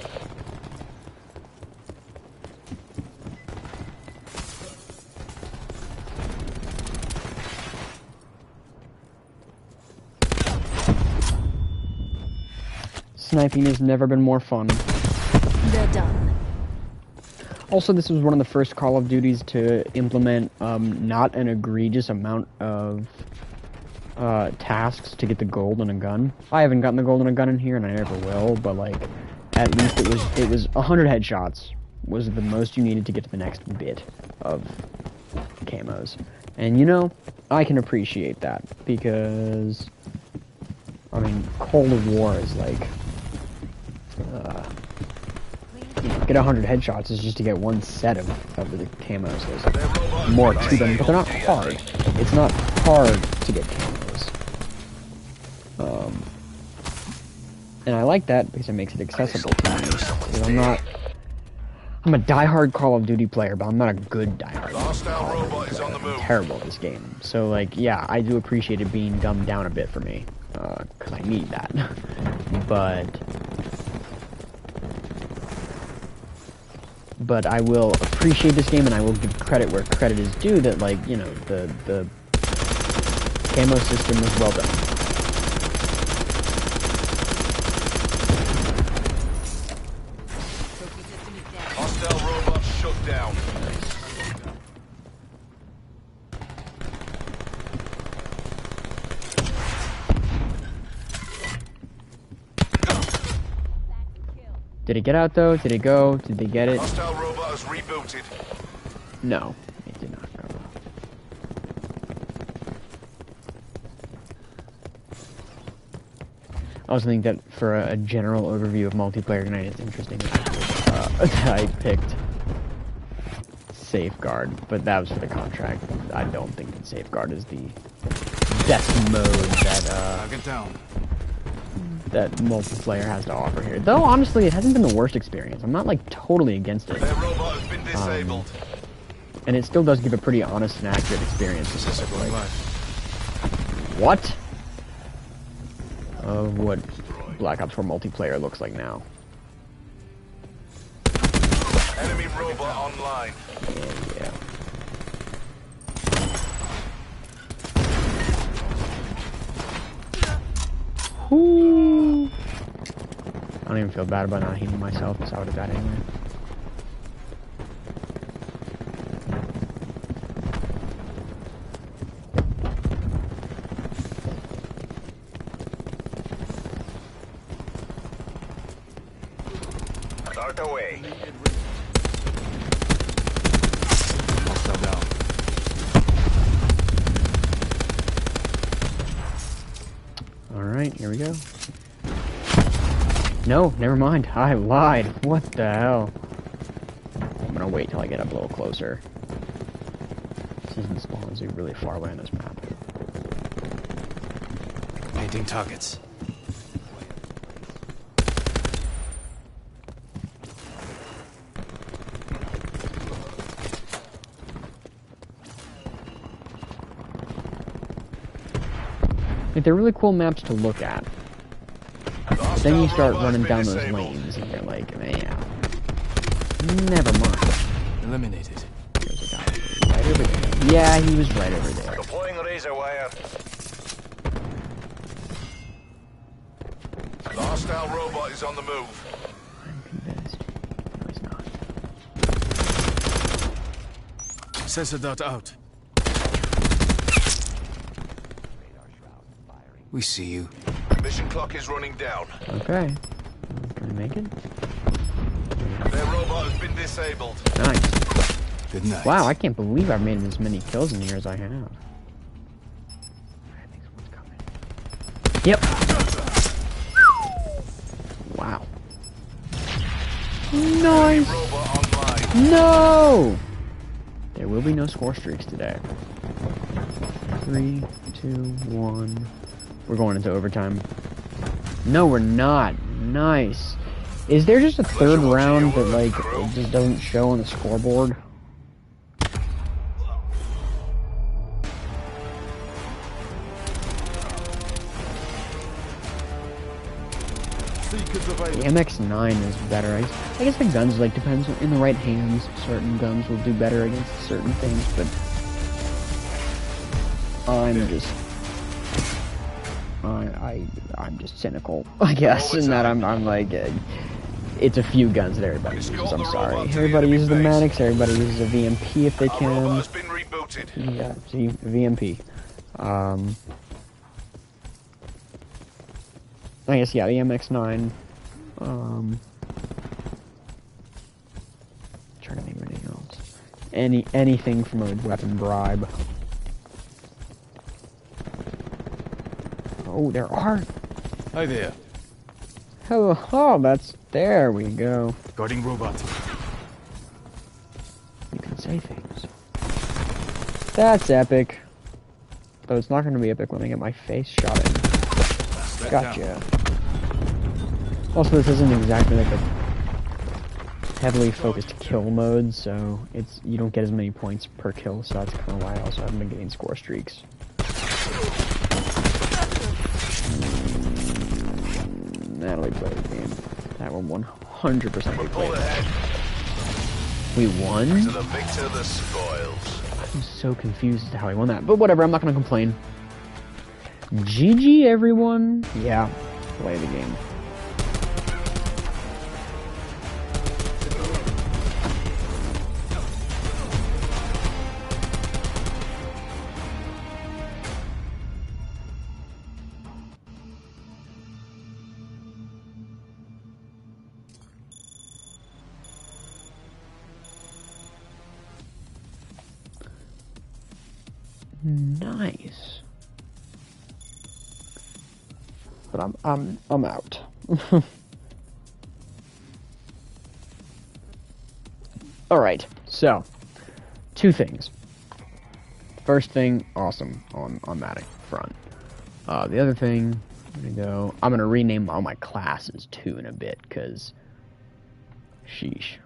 Sniping has never been more fun. They're done. Also, this was one of the first Call of Duties to implement not an egregious amount of tasks to get the gold in a gun. I haven't gotten the gold in a gun in here, and I never will. But like, at least it was 100 headshots was the most you needed to get to the next bit of camos. And you know, I can appreciate that because I mean, Cold War is like. Get 100 headshots is just to get one set of the camos. There's more to them, but they're not hard. It's not hard to get camos. And I like that because it makes it accessible to me. Because I'm a diehard Call of Duty player, but I'm not a good diehard Call of Duty player. I'm terrible at this game. So like, yeah, I do appreciate it being dumbed down a bit for me. Because I need that. But I will appreciate this game, and I will give credit where credit is due. That, like, you know, the camo system was well done. Hostile robot shut down. Did it get out though? Did it go? Did they get it? Hostile robot has rebooted. No, it did not go. I also think that for a general overview of multiplayer tonight, it's interesting that I picked Safeguard, but that was for the contract. I don't think that Safeguard is the best mode that Target down. that multiplayer has to offer here. Though honestly, it hasn't been the worst experience. I'm not like totally against it. Their robot has been disabled. And it still does give a pretty honest and accurate experience. Sensor going live. What? Of what Black Ops 4 multiplayer looks like now. Enemy robot online. Yeah. Ooh. I don't even feel bad about not healing myself, because I would have died anyway. Start away. Hostile down. Alright, here we go. No, never mind. I lied. What the hell? I'm gonna wait till I get up a little closer. Season spawns are really far away on this map. Painting targets. Like, they're really cool maps to look at. But then you start running down those lanes, and you're like, man, never mind. Eliminated. There's a guy right over there. Yeah, he was right over there. Deploying razor wire. The hostile robot is on the move. I'm convinced. No, he's not. Sensor dart out. We see you. Mission clock is running down. Okay. Can I make it? Their robot has been disabled. Nice. Good night. Wow, I can't believe I've made as many kills in here as I have. I think someone's coming. Yep. Wow. Nice. Robot online. No! There will be no score streaks today. 3, 2, 1. We're going into overtime. No, we're not. Nice. Is there just a third round that, like, it just doesn't show on the scoreboard? The MX-9 is better. I guess the guns, like, depends in the right hands. Certain guns will do better against certain things, but I'm just cynical, I guess, in that I'm like, it's a few guns that everybody uses. I'm sorry. Everybody uses the Maddox. Everybody uses a VMP if they Our can. robot has been rebooted. Yeah, see, VMP. I guess, yeah, the MX-9. Trying to think of anything else. Anything from a weapon bribe. Oh, there are. Hi there. Hello. Oh, that's. There we go. Guarding robot. You can say things. That's epic. But it's not going to be epic when I get my face shot in. Gotcha. Also, this isn't exactly like a heavily focused kill mode, so you don't get as many points per kill, so that's kind of why I also haven't been getting score streaks. Natalie played the game. That will 100% be Pull played. ahead. We won? To the victor, the spoils. I'm so confused as to how I won that, but whatever, I'm not gonna complain. GG, everyone. Yeah, play the game. Nice. But I'm out. All right. So, two things. First thing, awesome on that front. The other thing, I'm gonna rename all my classes too in a bit, cause sheesh.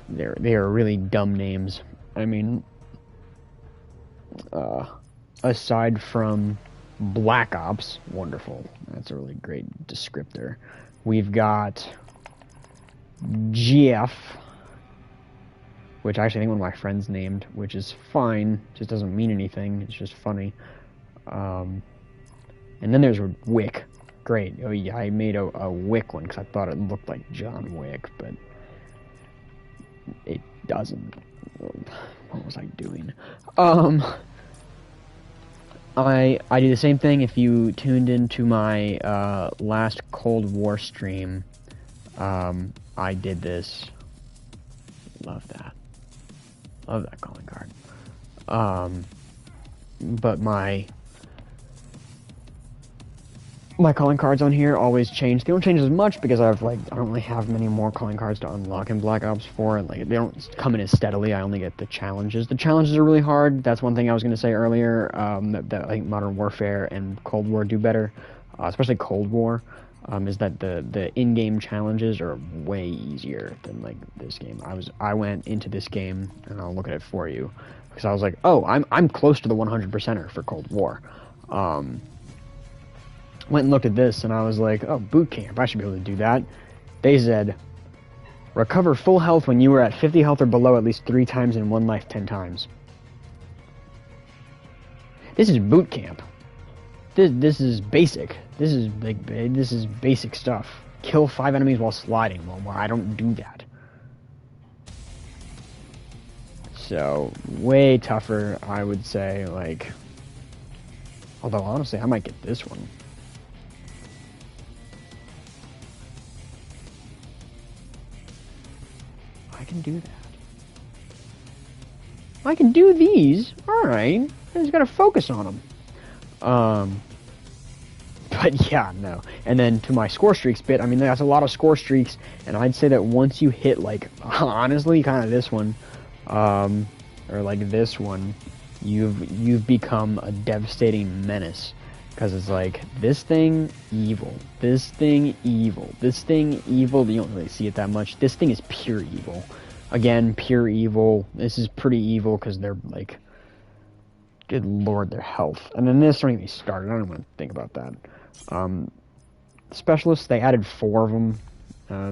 They are really dumb names. I mean, aside from Black Ops, wonderful. That's a really great descriptor. We've got GF, which I actually think one of my friends named, which is fine. Just doesn't mean anything. It's just funny. And then there's Wick. Great. Oh yeah, I made a Wick one because I thought it looked like John Wick, but it doesn't. What was I doing? I do the same thing. If you tuned into my last Cold War stream, I did this. Love that. Love that calling card. But my calling cards on here always change. They don't change as much because I don't really have many more calling cards to unlock in Black Ops 4. And, they don't come in as steadily. I only get the challenges. The challenges are really hard. That's one thing I was going to say earlier. That I think Modern Warfare and Cold War do better, especially Cold War. Is that the in-game challenges are way easier than this game. I went into this game and I'll look at it for you because I was like, oh, I'm close to the 100%er for Cold War. Went and looked at this, and I was like, oh, boot camp, I should be able to do that. They said, recover full health when you were at 50 health or below at least 3 times in one life 10 times. This is boot camp. This is basic. This is basic stuff. Kill 5 enemies while sliding. Well, I don't do that. So, way tougher, I would say, although, honestly, I might get this one. I can do that. I can do these. Alright. I just gotta focus on them. But yeah, no. And then to my score streaks bit, I mean, that's a lot of score streaks, and I'd say that once you hit, like, honestly, kind of this one, or like this one, you've become a devastating menace. Because it's like, this thing, evil. This thing, evil. This thing, evil. You don't really see it that much. This thing is pure evil. Again, pure evil. This is pretty evil because they're like, good lord, their health. And then this, don't even start. I don't want to think about that. Specialists, they added 4 of them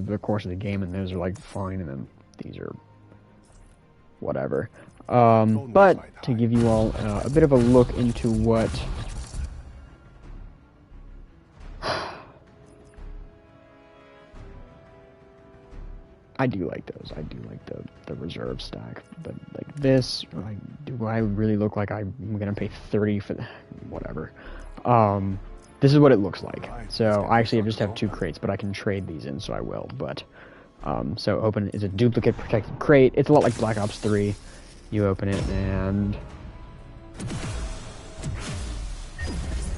the course of the game, and those are like fine, and then these are whatever. But to give you all a bit of a look into what I do like those. I do like the reserve stack, but like this, like, do I really look like I'm gonna pay 30 for whatever? This is what it looks like. So I actually just have 2 crates, but I can trade these in, so I will. But so open is a duplicate protected crate. It's a lot like Black Ops 3. You open it and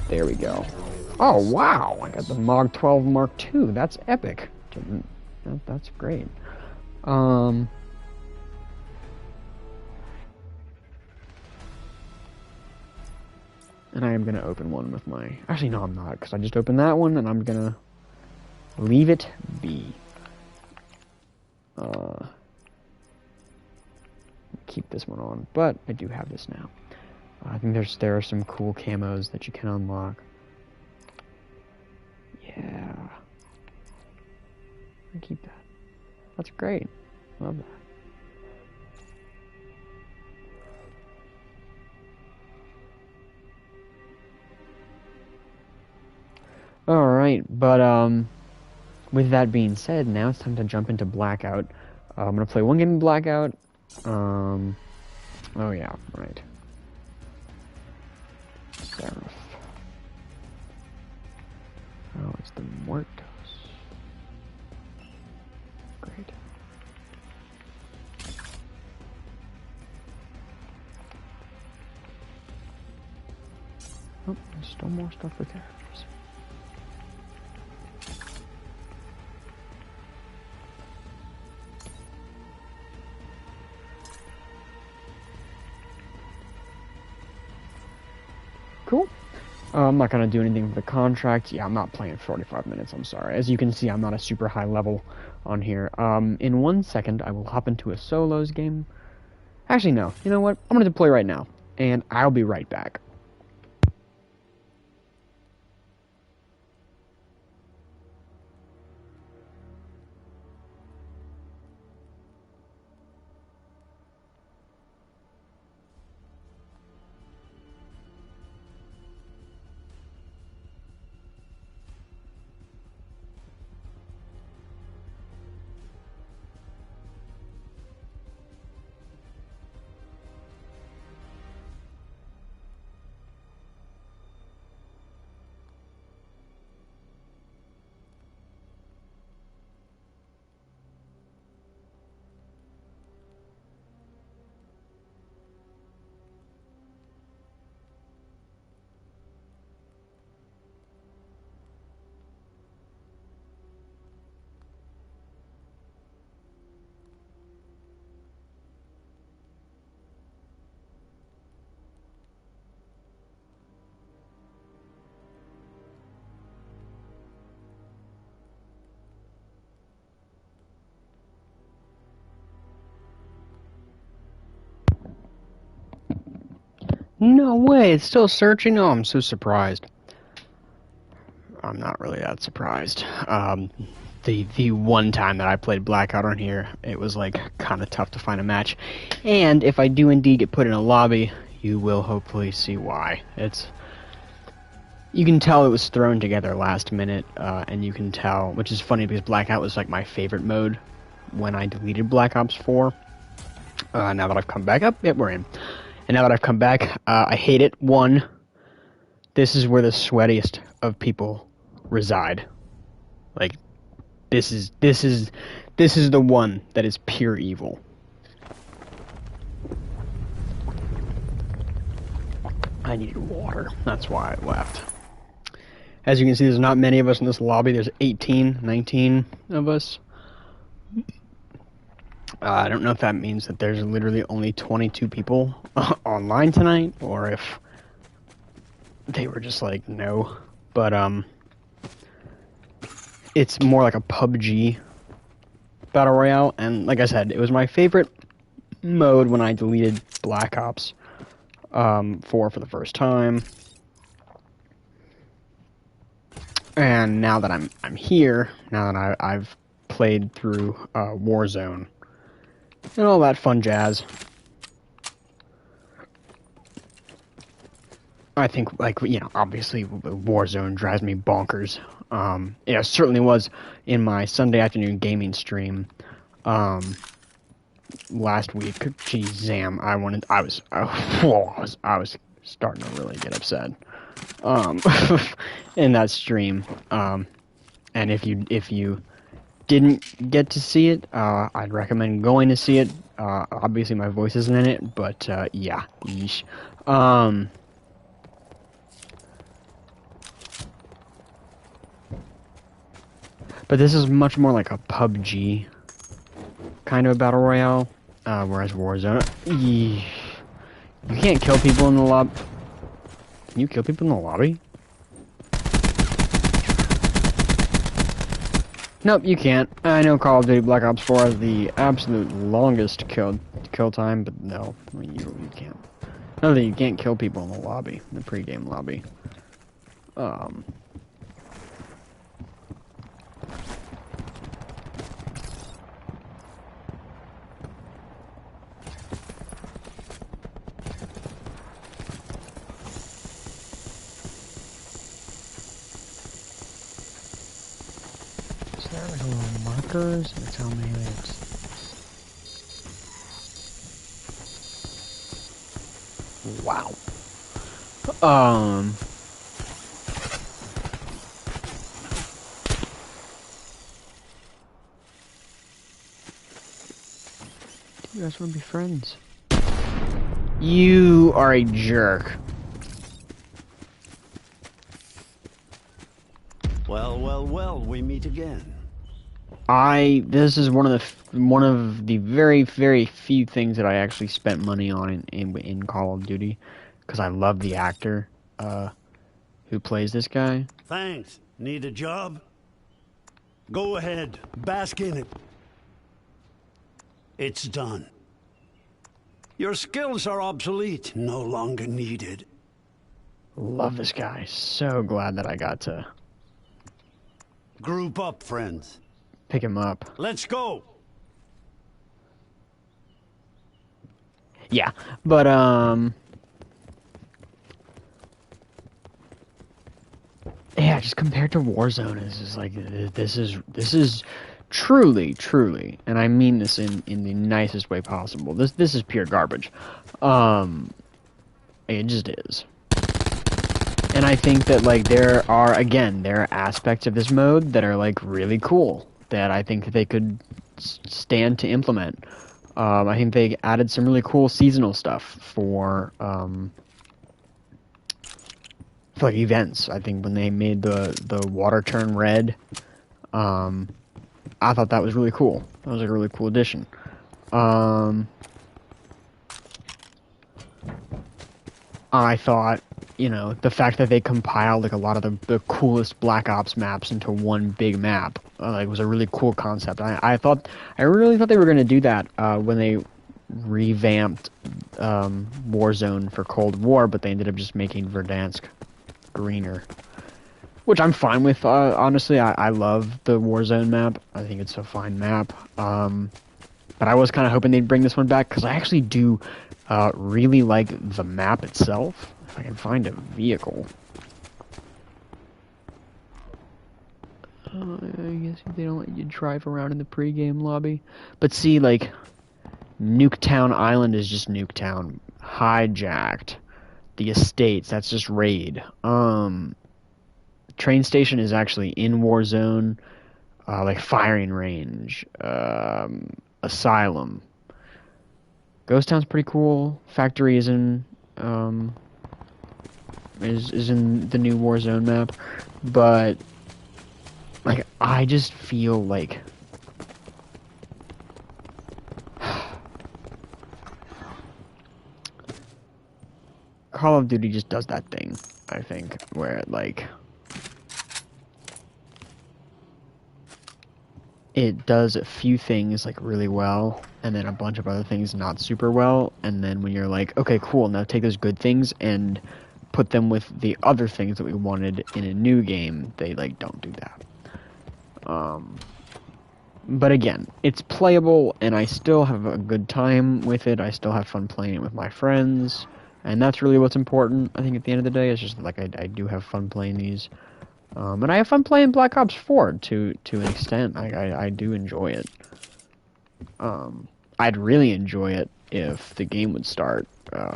there we go. Oh wow! I got the Mog 12 Mark II. That's epic. That's great. And I am gonna open one with my. Actually, no, I'm not, because I just opened that one, and I'm gonna leave it be. Keep this one on, but I do have this now. I think there are some cool camos that you can unlock. Yeah. I keep that. That's great. Love that. Alright, but with that being said, now it's time to jump into Blackout. I'm gonna play one game in Blackout. Oh yeah, right. Seraph. Oh, it's the Muertos. Great. Oh, there's still more stuff for characters. Cool. I'm not going to do anything with the contract. Yeah, I'm not playing 45 minutes, I'm sorry. As you can see, I'm not a super high level on here. In 1 second, I will hop into a solos game. Actually, no. You know what? I'm going to play right now, and I'll be right back. No way, it's still searching? Oh, I'm so surprised. I'm not really that surprised. The one time that I played Blackout on here, it was like kind of tough to find a match. And if I do indeed get put in a lobby, you will hopefully see why. You can tell it was thrown together last minute, and you can tell, which is funny because Blackout was like my favorite mode when I deleted Black Ops 4. Now that I've come back up, yep, we're in. And now that I've come back, I hate it. One, this is where the sweatiest of people reside. Like, this is the one that is pure evil. I needed water. That's why I left. As you can see, there's not many of us in this lobby. There's 18, 19 of us. I don't know if that means that there's literally only 22 people online tonight, or if they were just like, no. But, it's more like a PUBG Battle Royale, and like I said, it was my favorite mode when I deleted Black Ops 4 for the first time. And now that I'm here, now that I've played through Warzone and all that fun jazz, I think, like, you know, obviously Warzone drives me bonkers. It certainly was in my Sunday afternoon gaming stream last week. Geez, Zam, I was starting to really get upset in that stream. And if you didn't get to see it, I'd recommend going to see it. Obviously my voice isn't in it, but yeah, yeesh. But this is much more like a PUBG kind of battle royale, whereas Warzone, you can't kill people in the lobby. Can you kill people in the lobby? Nope, you can't. I know Call of Duty Black Ops 4 has the absolute longest kill time, but no, I mean, you can't. No, that you can't kill people in the lobby, the pre-game lobby. Is there like a little markers? That's how many it's. Wow. You guys want to be friends? You are a jerk. Well, we meet again. This is one of the very, very few things that I actually spent money on in Call of Duty, because I love the actor who plays this guy. Thanks. Need a job? Go ahead. Bask in it. It's done. Your skills are obsolete. No longer needed. Love this guy. So glad that I got to Group up, friends. pick him up. Let's go. Yeah, but yeah, just compared to Warzone, it's just like this is truly, and I mean this in the nicest way possible. This is pure garbage. It just is. And I think that, like, there are aspects of this mode that are, like, really cool, that I think they could stand to implement. I think they added some really cool seasonal stuff for like, events. I think when they made the water turn red, I thought that was really cool. That was, like, a really cool addition. I thought, you know, the fact that they compiled, like, a lot of the coolest Black Ops maps into one big map, like, was a really cool concept. I really thought they were going to do that when they revamped Warzone for Cold War, but they ended up just making Verdansk greener, which I'm fine with. Honestly, I love the Warzone map. I think it's a fine map. But I was kind of hoping they'd bring this one back, because I actually do really like the map itself. If I can find a vehicle. I guess they don't let you drive around in the pre-game lobby. But see, like, Nuketown Island is just Nuketown. Hijacked. The Estates, that's just Raid. Train Station is actually in Warzone. like firing range, asylum. Ghost Town's pretty cool. Factory is in is in the new Warzone map, but like I just feel like Call of Duty just does that thing, I think, where like it does a few things like really well and then a bunch of other things not super well, and then when you're like, okay, cool, now take those good things and put them with the other things that we wanted in a new game, they like don't do that. But again, it's playable and I still have a good time with it. I still have fun playing it with my friends, and that's really what's important, I think, at the end of the day. It's just like I do have fun playing these. And I have fun playing Black Ops 4 to an extent. I do enjoy it. I'd really enjoy it if the game would start.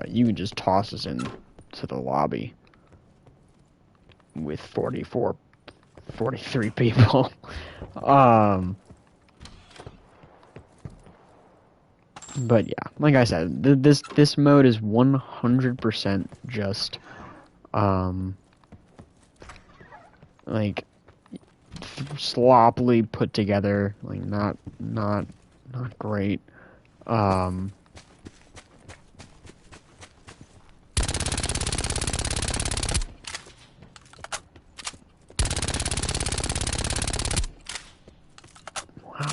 You could just toss us in to the lobby with 43 people. But yeah, like I said, this mode is 100% just like sloppily put together, like not great. Wow,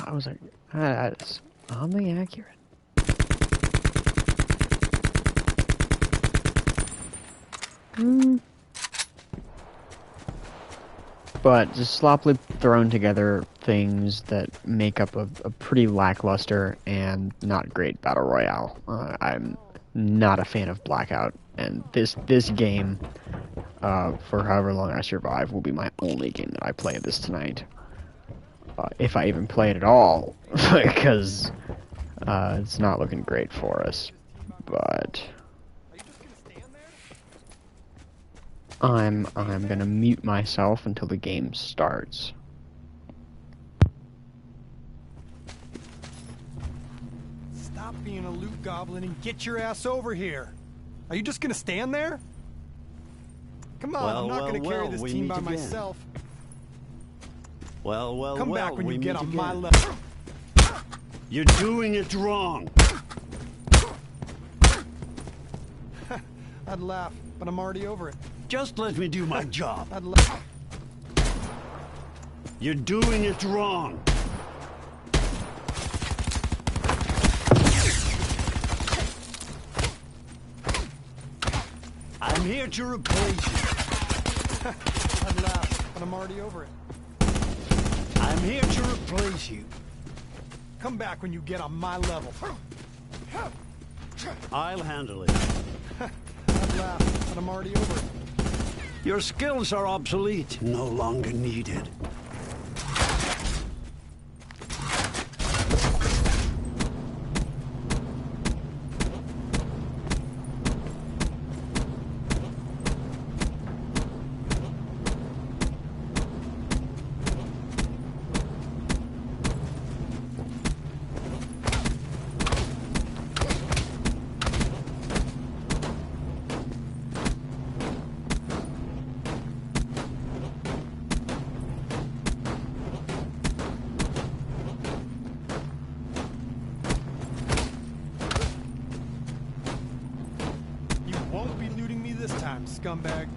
I was like, that's oddly accurate. But just sloppily thrown together things that make up a pretty lackluster and not great battle royale. I'm not a fan of Blackout, and this game, for however long I survive, will be my only game that I play of this tonight. If I even play it at all, because it's not looking great for us. But I'm gonna mute myself until the game starts. Stop being a loot goblin and get your ass over here. Are you just gonna stand there? Come on, I'm not gonna carry this team by myself. Come back when you get on my level. You're doing it wrong. I'd laugh, but I'm already over it. Just let me do my job. I'd laugh. You're doing it wrong. I'm here to replace you. I'd laugh, but I'm already over it. I'm here to replace you. Come back when you get on my level. I'll handle it. I'd laugh, but I'm already over it. Your skills are obsolete, no longer needed. Scumbag.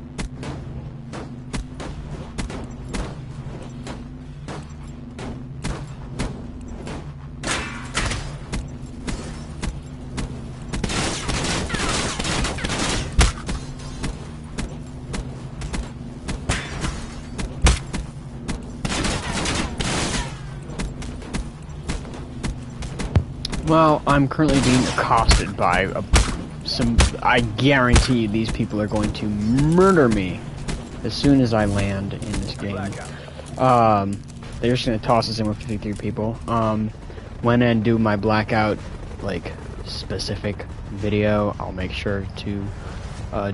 Well, I'm currently being accosted by I guarantee these people are going to murder me as soon as I land in this game. They're just gonna toss us in with 53 people. When I do my Blackout, like, specific video, I'll make sure to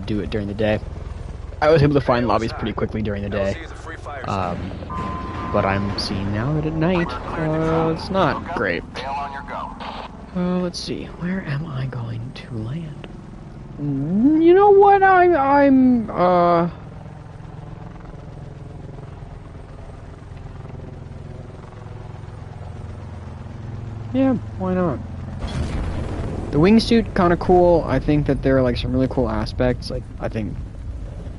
do it during the day. I was able to find lobbies pretty quickly during the day. but I'm seeing now that at night, it's not great. Bail on your go. Let's see, where am I going to land? You know what, yeah, why not? The wingsuit, kind of cool. I think that there are like some really cool aspects. Like I think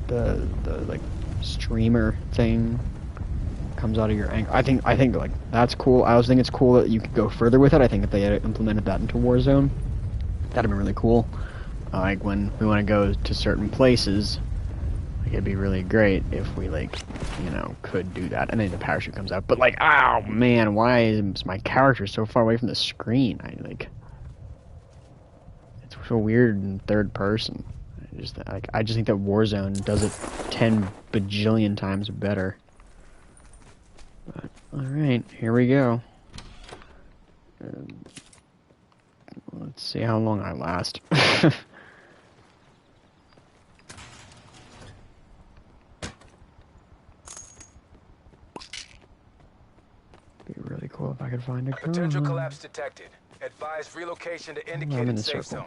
the like streamer thing comes out of your ankle. I think like that's cool. I also think it's cool that you could go further with it. I think if they had implemented that into Warzone, that'd be really cool. Like when we want to go to certain places, like it'd be really great if we like, you know, could do that. And then the parachute comes out. But like, oh man, why is my character so far away from the screen? It's so weird in third person. I just think that Warzone does it 10 bajillion times better. But alright, here we go. Let's see how long I last. Be really cool if I could find a gun. Potential collapse detected. Advise relocation to indicated safe zone.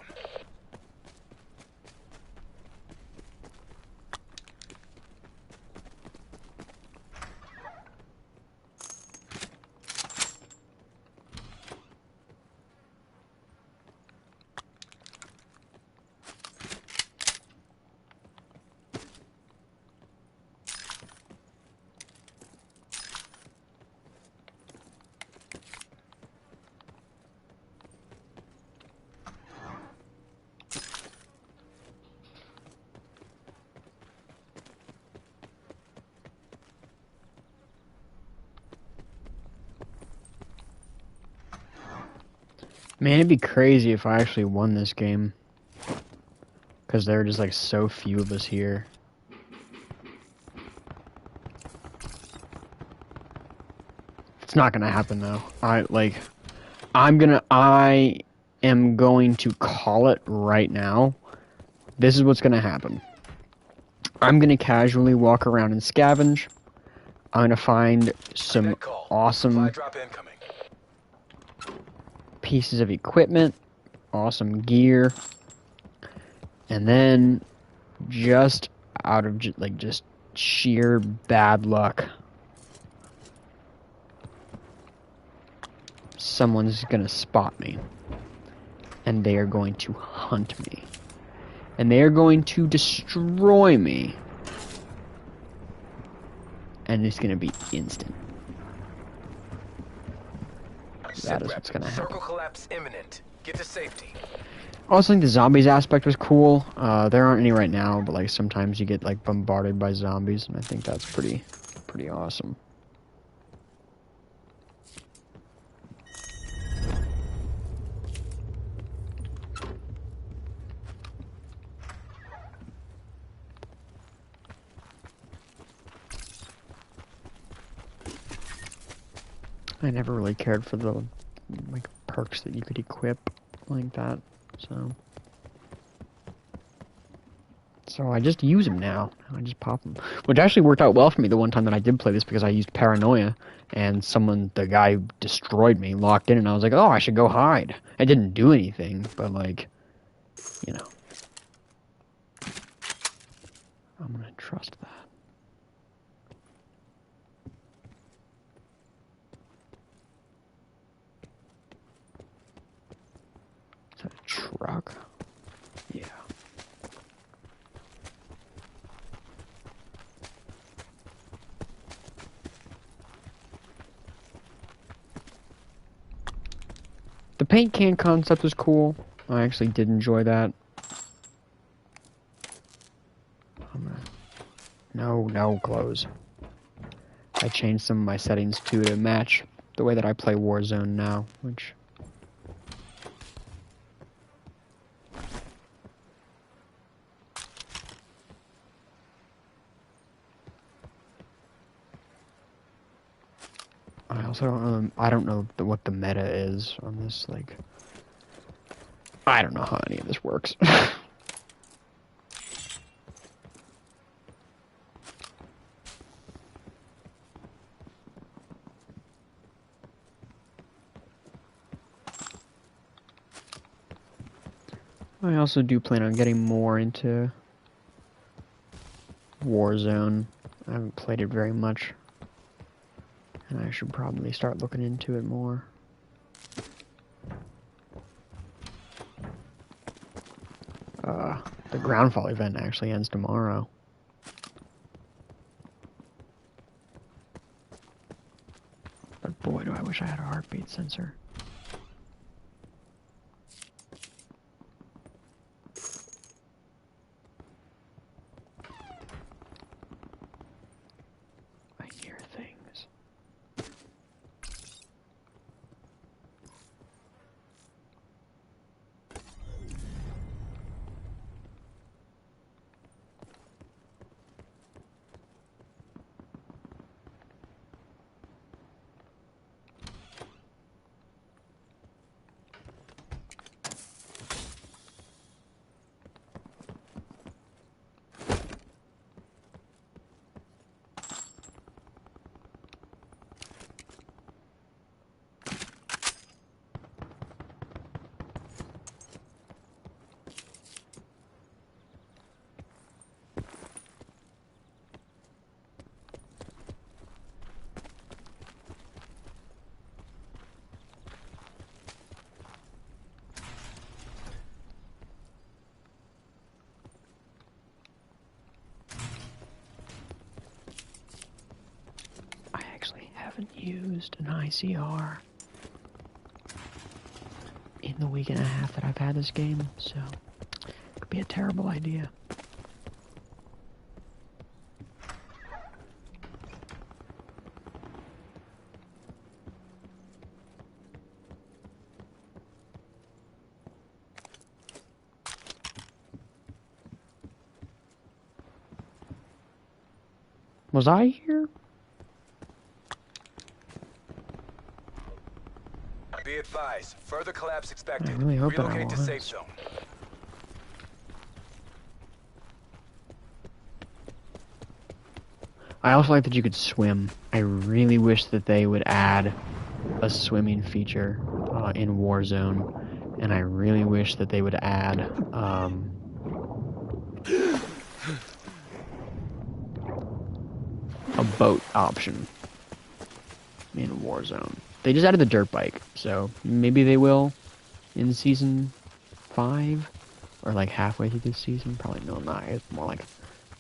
Man, it'd be crazy if I actually won this game. Because there are just like so few of us here. It's not gonna happen though. I am going to call it right now. This is what's gonna happen. I'm gonna casually walk around and scavenge. I'm gonna find some awesome pieces of equipment, awesome gear, and then just out of just sheer bad luck, someone's gonna spot me, and they are going to hunt me, and they are going to destroy me, and it's gonna be instant. That is what's gonna happen. Circle collapse imminent. Get to safety. I also think the zombies aspect was cool. There aren't any right now, but like sometimes you get like bombarded by zombies, and I think that's pretty awesome. I never really cared for the like perks that you could equip like that, so I just use them now. I just pop them, which actually worked out well for me the one time that I did play this because I used paranoia, and the guy who destroyed me, locked in, and I was like, oh, I should go hide. I didn't do anything, but like, you know, I'm gonna trust that. A truck? Yeah. The paint can concept was cool. I actually did enjoy that. No, close. I changed some of my settings to match the way that I play Warzone now, which... I don't know what the meta is on this, like... I don't know how any of this works. I also do plan on getting more into Warzone. I haven't played it very much, and I should probably start looking into it more. The Groundfall event actually ends tomorrow. But boy, do I wish I had a heartbeat sensor. I hear things. Haven't used an ICR in the week and a half that I've had this game, so it could be a terrible idea. Was I here? Be advised, further collapse expected. I really hope that I Relocate to was. safe zone. I also like that you could swim. I really wish that they would add a swimming feature in Warzone, and I really wish that they would add a boat option in Warzone. They just added the dirt bike, so maybe they will in Season 5, or like halfway through this season. Probably no, not. It's more like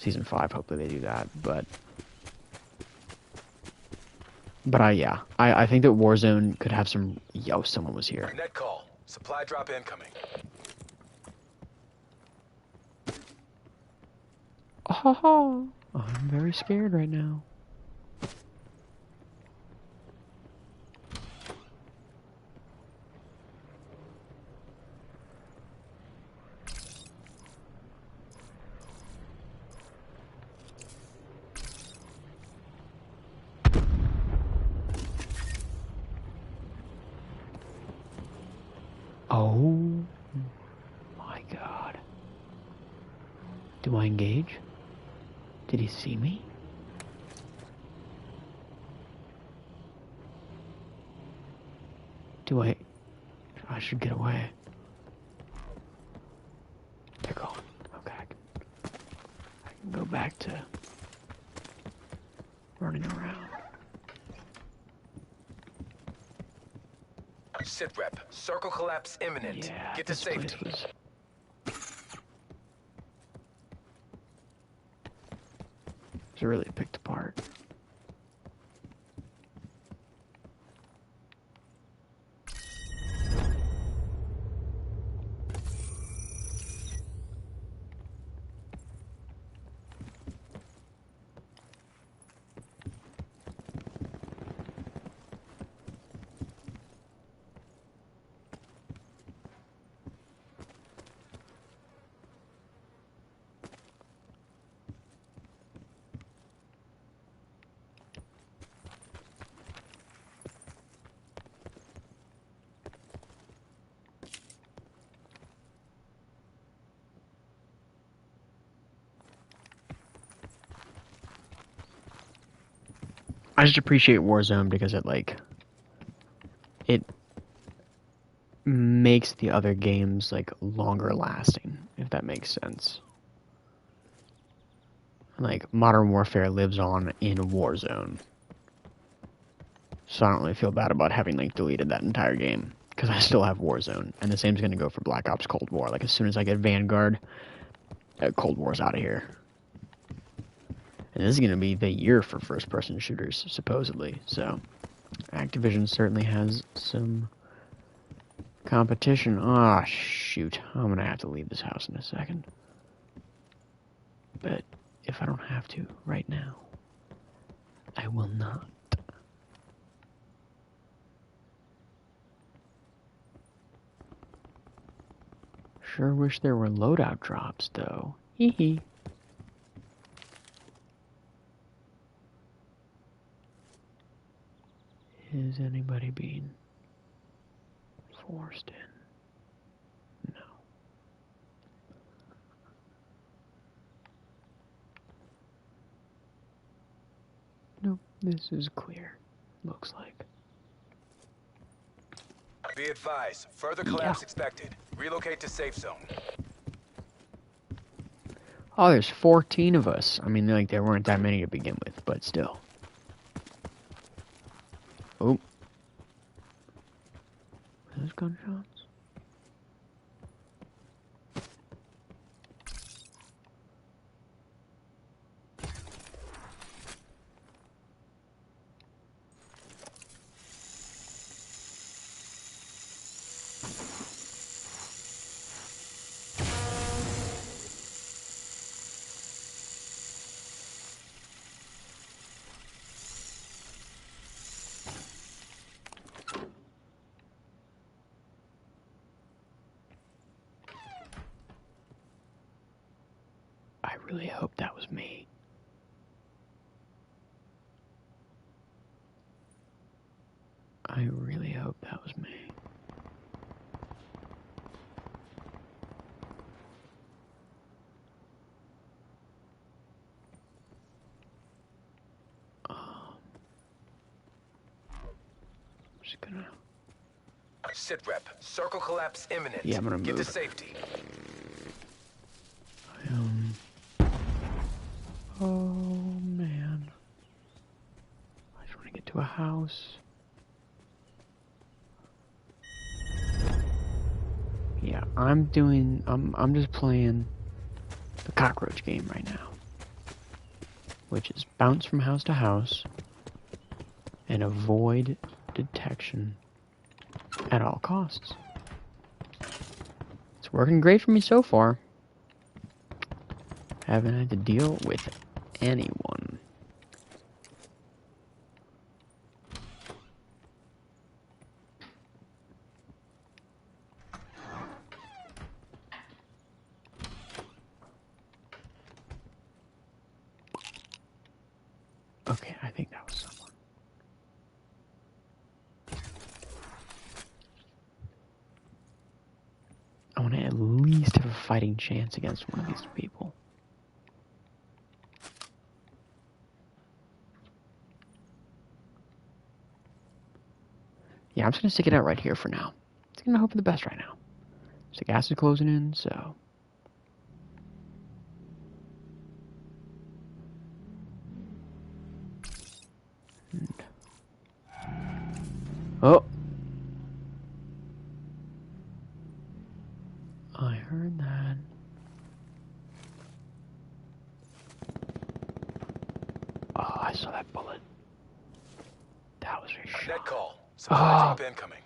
Season 5. Hopefully they do that, but yeah, I think that Warzone could have some. Yo, someone was here. Net call. Supply drop incoming. Oh, I'm very scared right now. Oh my god. Do I engage? Did he see me? I should get away. They're gone. Okay. I can go back to running around. Sit rep. Circle collapse imminent. Yeah, Get to this safety. place was really picked apart. I just appreciate Warzone because it makes the other games like longer lasting, if that makes sense. Like Modern Warfare lives on in Warzone, so I don't really feel bad about having like deleted that entire game because I still have Warzone, and the same's gonna go for Black Ops Cold War. Like as soon as I get Vanguard, Cold War's out of here. And this is gonna be the year for first-person shooters, supposedly. So Activision certainly has some competition. Ah, shoot. I'm gonna have to leave this house in a second. But if I don't have to right now, I will not. Sure wish there were loadout drops, though. Hee hee. Is anybody being forced in? No. Nope, this is clear. Looks like. Be advised, further collapse expected. Relocate to safe zone. Oh, there's 14 of us. I mean, like, there weren't that many to begin with, but still. Oh. Are those gunshots? I really hope that was me. I really hope that was me. I'm just gonna... Sit rep. Circle collapse imminent. Yeah, I'm gonna Get move. to safety. Oh, man. I just want to get to a house. Yeah, I'm just playing the cockroach game right now. Which is bounce from house to house and avoid detection at all costs. It's working great for me so far. Haven't had to deal with anyone. Okay, I think that was someone. I want to at least have a fighting chance against one of these people. Yeah, I'm just gonna stick it out right here for now. Just gonna hope for the best right now. So the gas is closing in, so... Oh! I heard that. Oh, I saw that bullet. That was a shot. Net call. Supply drop incoming.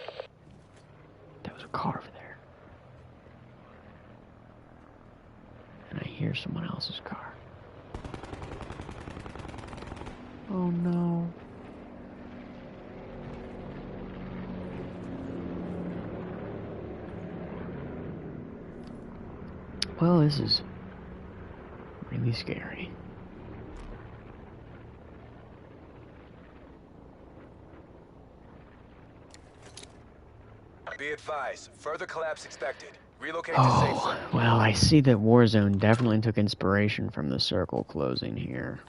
There was a car over there. And I hear someone else's car. Oh no. Well, this is really scary. Be advised, further collapse expected. Relocate to safe zone. Well, I see that Warzone definitely took inspiration from the circle closing here.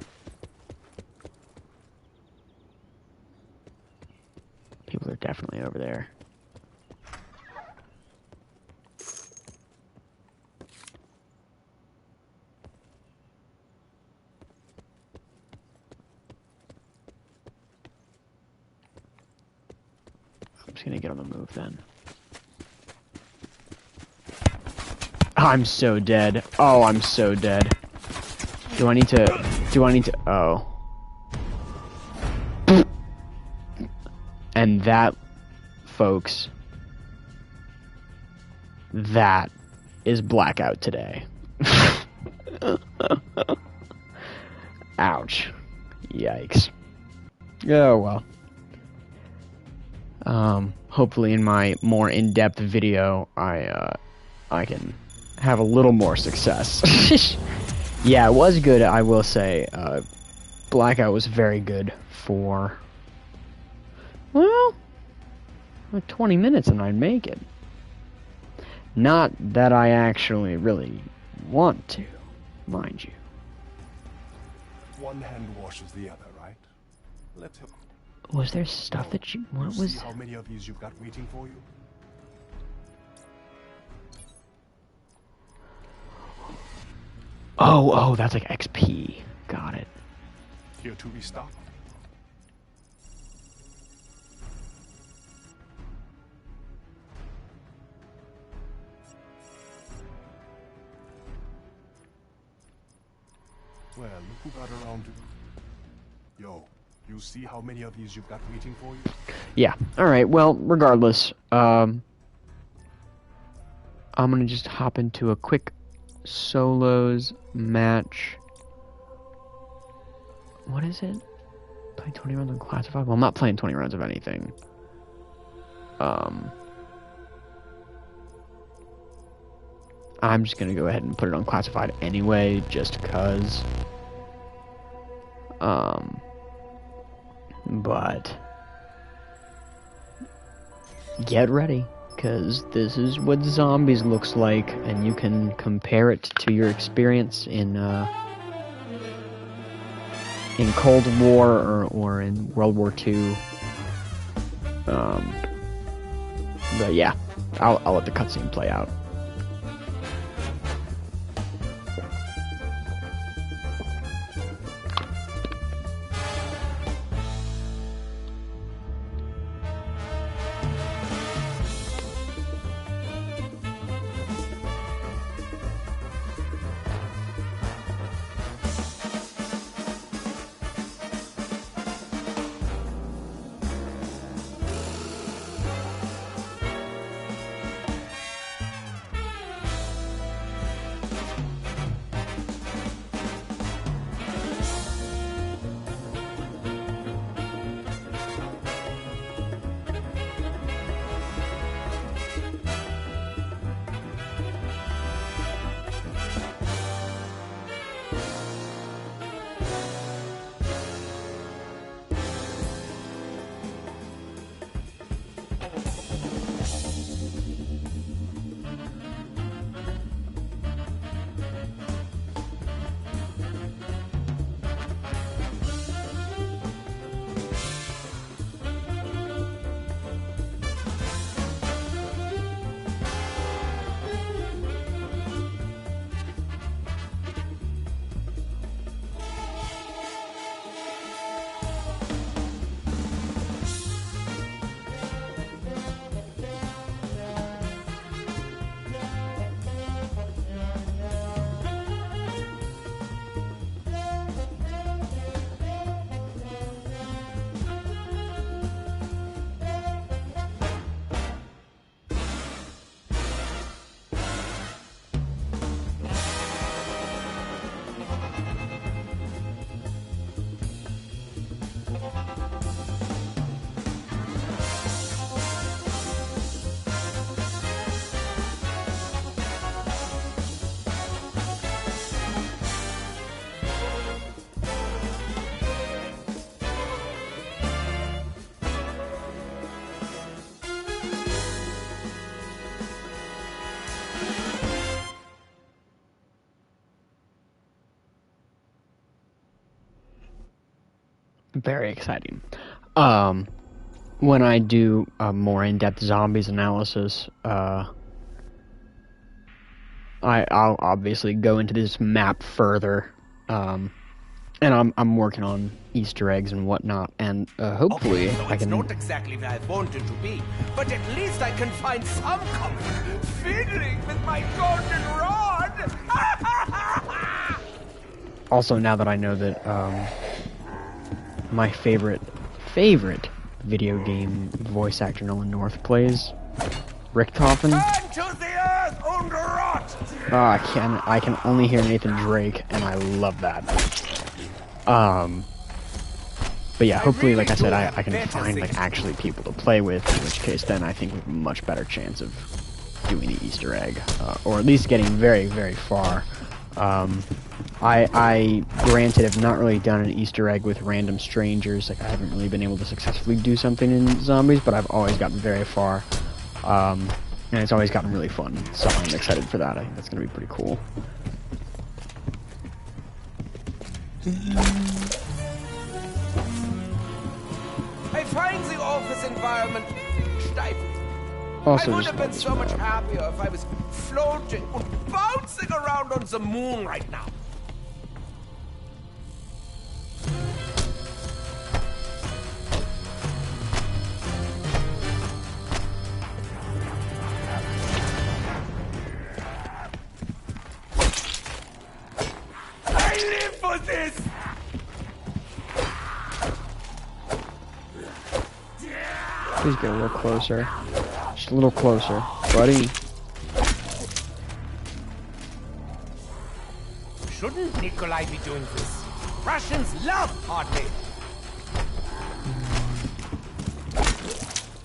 People are definitely over there. I'm just gonna get on the move then. I'm so dead. Oh, I'm so dead. Do I need to, oh. And that, folks, that is Blackout today. Ouch. Yikes. Oh, well. Hopefully in my more in-depth video, I can have a little more success. Yeah, it was good, I will say. Blackout was very good for, well, like 20 minutes and I'd make it. Not that I actually really want to, mind you. One hand washes the other, right? Let him. Was there stuff that you... What was... See how many of these you've got waiting for you? Oh, that's like XP. Got it. Here to restock. Well, look who got around to... Yo, you see how many of these you've got waiting for you? Yeah, alright, well, regardless, I'm gonna just hop into a quick solos match. What is it? Play 20 rounds on classified? Well, I'm not playing 20 rounds of anything. I'm just gonna go ahead and put it on classified anyway, just cause. But get ready, because this is what zombies looks like, and you can compare it to your experience in Cold War or in World War II. But yeah, I'll let the cutscene play out. Very exciting. When I do a more in-depth zombies analysis, I'll obviously go into this map further. And I'm working on Easter eggs and whatnot, and hopefully Okay, so I it's can. not exactly where I wanted to be, but at least I can find some comfort fiddling with my golden rod. Also, now that I know that my favorite video game voice actor Nolan North plays Richtofen. Turn to the earth, Ungerot! I can only hear Nathan Drake, and I love that. But yeah, hopefully, like I said, I can find like actually people to play with, in which case then I think we have a much better chance of doing the Easter egg, or at least getting very, very far. I granted have not really done an Easter egg with random strangers, like I haven't really been able to successfully do something in Zombies, but I've always gotten very far, and it's always gotten really fun, so I'm excited for that. I think that's going to be pretty cool. I find the office environment stifling. Also, I would just have been so much happier if I was floating and bouncing around on the moon right now. I live for this! Please get a little closer. Just a little closer, buddy. Shouldn't Nikolai be doing this? Russians love party.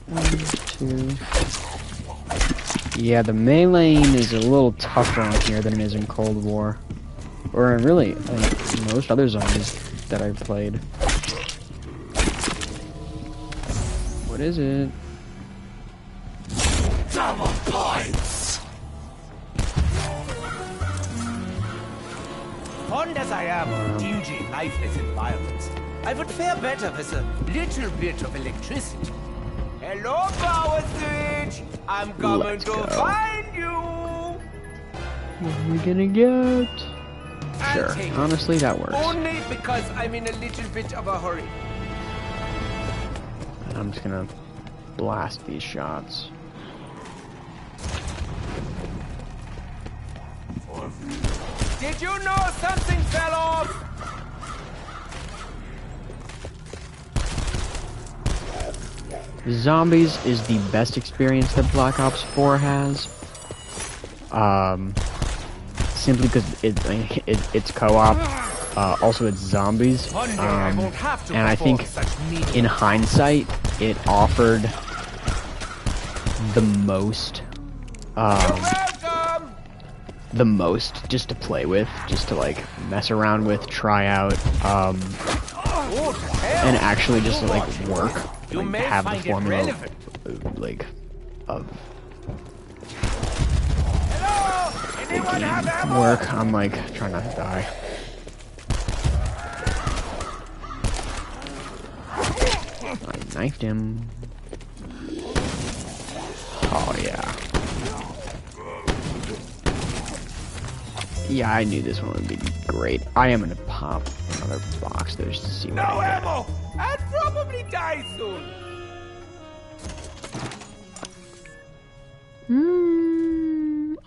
1, 2. Yeah, the meleeing is a little tougher on here than it is in Cold War. Or really, most other zombies that I've played. What is it? Double points! Fond as I am of dingy, lifeless environments, I would fare better with a little bit of electricity. Hello, Power Switch! I'm coming Let's to go. find you! What are we gonna get? I'll Sure, take it. honestly, that works. Only because I'm in a little bit of a hurry. And I'm just gonna blast these shots. Did you know something fell off? Zombies is the best experience that Black Ops 4 has. Simply because it's co-op. Also, it's zombies. One day I won't have to and I think, perform such menial in hindsight, it offered the most, Welcome! the most just to play with, just to like mess around with, try out, What the hell? and actually just to like work, You like may have the find it formula, relevant. like of Hello? Anyone have ammo? work. I'm like trying not to die. I knifed him. Oh yeah. Yeah, I knew this one would be great. I am gonna pop another box there just to see what No I get. ammo! I'll probably die soon.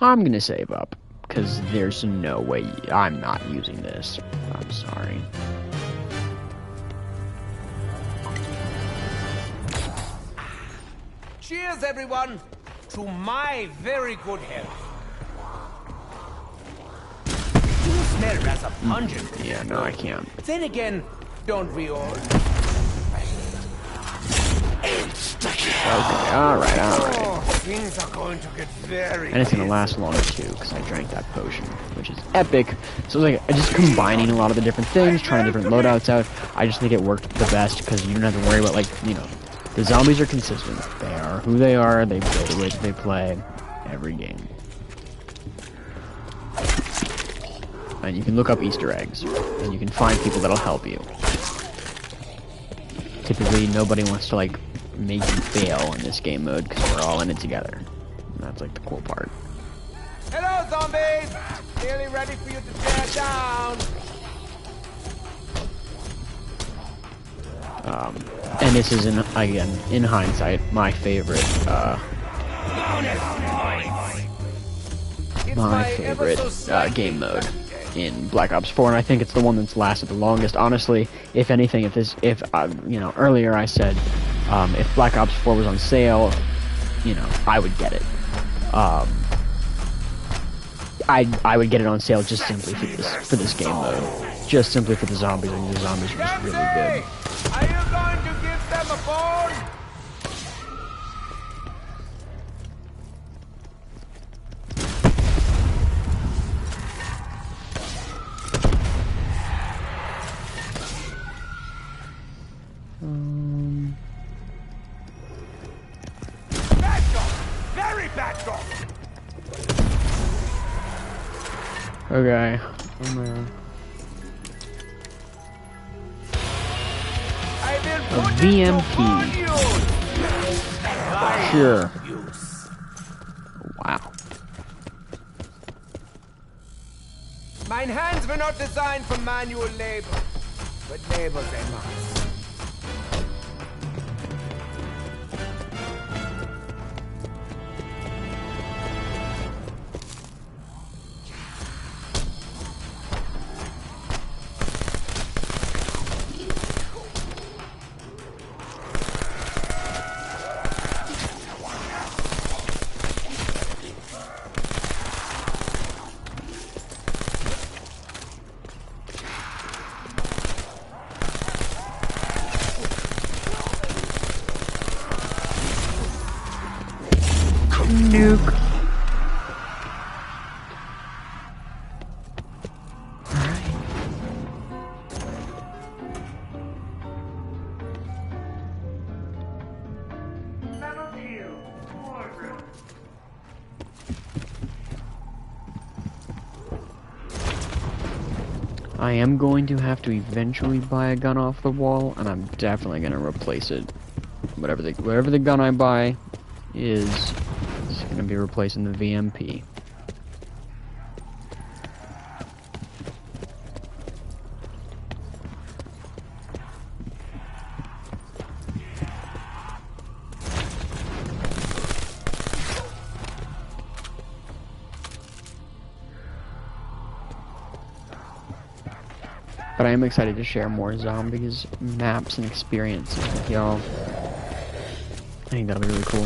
I'm gonna save up, because there's no way I'm not using this. I'm sorry. Cheers, everyone, to my very good health. You smell rather pungent. Yeah, no, I can't. Then again, don't we all? Okay, alright. Oh, things are going to get very And it's gonna busy. last longer too, because I drank that potion, which is epic. So it's like, just combining a lot of the different things, trying different loadouts out, I just think it worked the best, because you don't have to worry about, like, you know, the zombies are consistent. They are who they are, they play the way that they play every game. And you can look up Easter eggs, and you can find people that'll help you. Typically, nobody wants to, like, make you fail in this game mode, because we're all in it together. And that's, like, the cool part. Hello, zombies! Nearly ready for you to tear down. And this is, again, in hindsight, my favorite, game mode in Black Ops 4, and I think it's the one that's lasted the longest. Honestly, if anything, you know, earlier I said, if Black Ops 4 was on sale, you know, I would get it. I would get it on sale just simply for this game mode, just simply for the zombies, and the zombies are just really good. Are you going to give them a bone? Bad dog! Very bad dog! Okay. A VMP. Sure. Wow. Mine hands were not designed for manual labor, but labor they must. Nuke. I am going to have to eventually buy a gun off the wall, and I'm definitely going to replace it. Whatever the gun I buy is going to be replacing the VMP. But I am excited to share more zombies, maps, and experiences with y'all. I think that'll be really cool.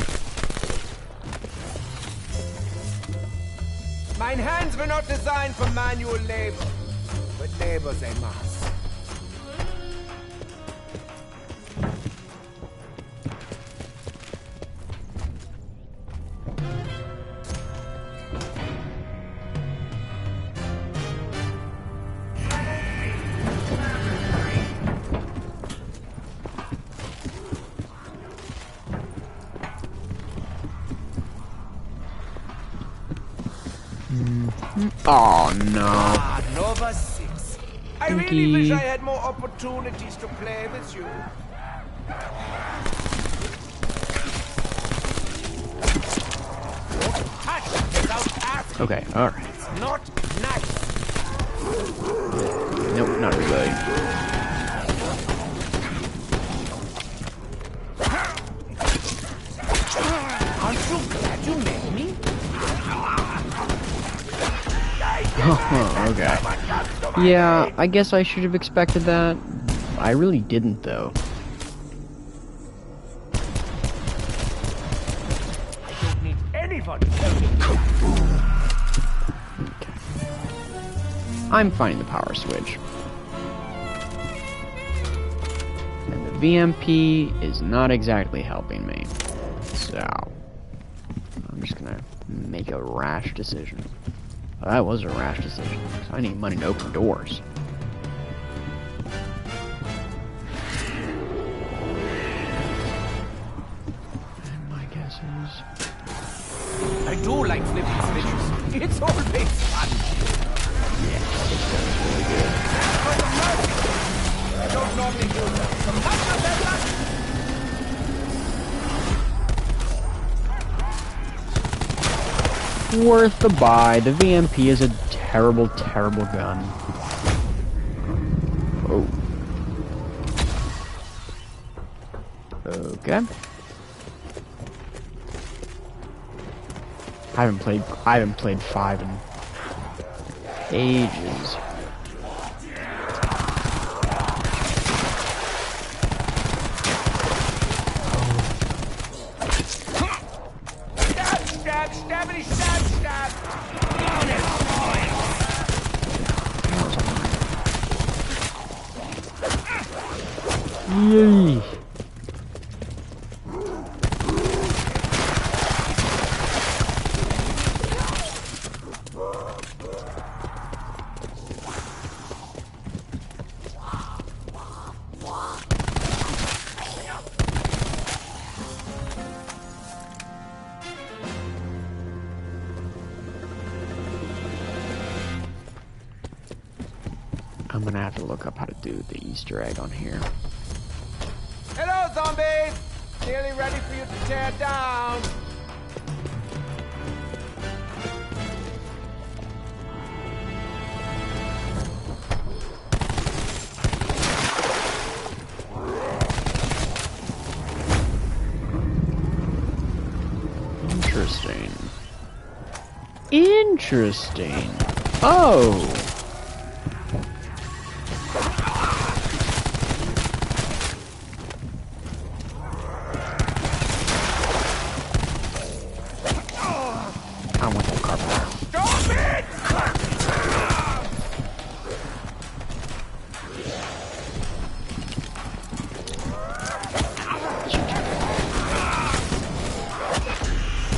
Mine hands were not designed for manual labor, but labor they must. Oh no. Ah, Nova 6. I really wish I had more opportunities to play with you. Okay, alright. It's not nice. Nope, not really. Aren't you glad you met me? Oh, okay. Yeah, I guess I should have expected that. I really didn't, though. I don't need anybody to tell me. Okay. I'm finding the power switch. And the VMP is not exactly helping me. So, I'm just gonna make a rash decision. Well, that was a rash decision, because I need money to open doors. And my guess is... I do like flipping switches. It's always fun. Yeah, it's really good. I don't normally do that. So much of that luck. Worth the buy. The VMP is a terrible, terrible gun. Oh. Okay. I haven't played 5 in ages. Stab, stabbity, stab, stab! Yay! I'm gonna have to look up how to do the Easter egg on here. Hello, zombies! Nearly ready for you to tear down. Interesting. Interesting. Oh! I want that carpet. Stop it!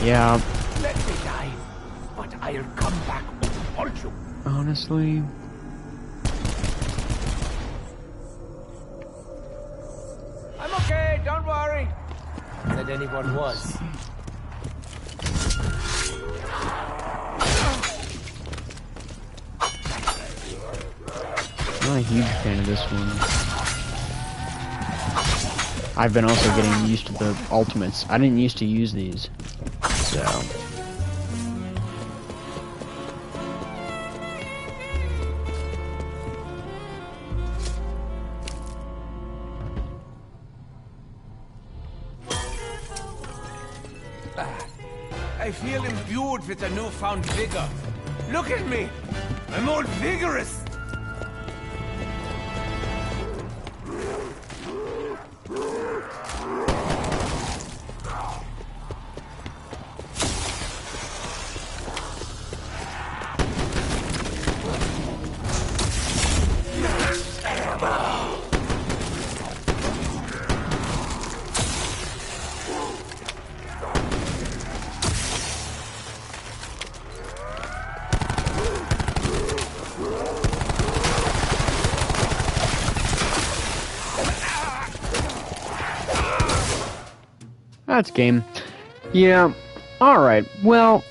Yeah. Let me die, but I'll come back and haunt you. Honestly. I'm okay, don't worry. Said anyone was. I'm not a huge fan of this one. I've been also getting used to the ultimates. I didn't used to use these, so. I feel imbued with a newfound vigor. Look at me! I'm all vigorous! That's game. Yeah. Alright, well,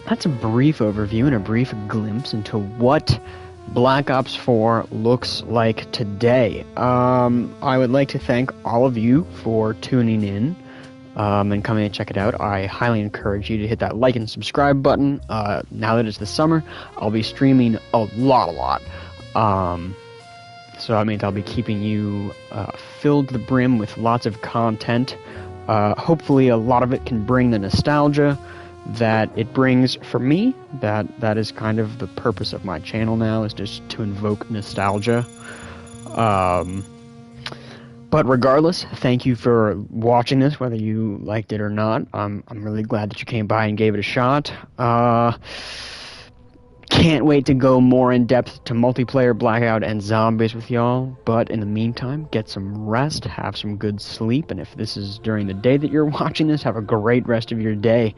that's a brief overview and a brief glimpse into what Black Ops 4 looks like today. I would like to thank all of you for tuning in and coming and check it out. I highly encourage you to hit that like and subscribe button. Now that it's the summer, I'll be streaming a lot. So that means I'll be keeping you filled to the brim with lots of content. Hopefully a lot of it can bring the nostalgia that it brings for me. That is kind of the purpose of my channel now, is just to invoke nostalgia. But regardless, thank you for watching this, whether you liked it or not. I'm really glad that you came by and gave it a shot. Can't wait to go more in depth to multiplayer, Blackout, and zombies with y'all. But in the meantime, get some rest, have some good sleep, and if this is during the day that you're watching this, have a great rest of your day.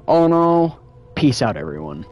All in all, peace out, everyone.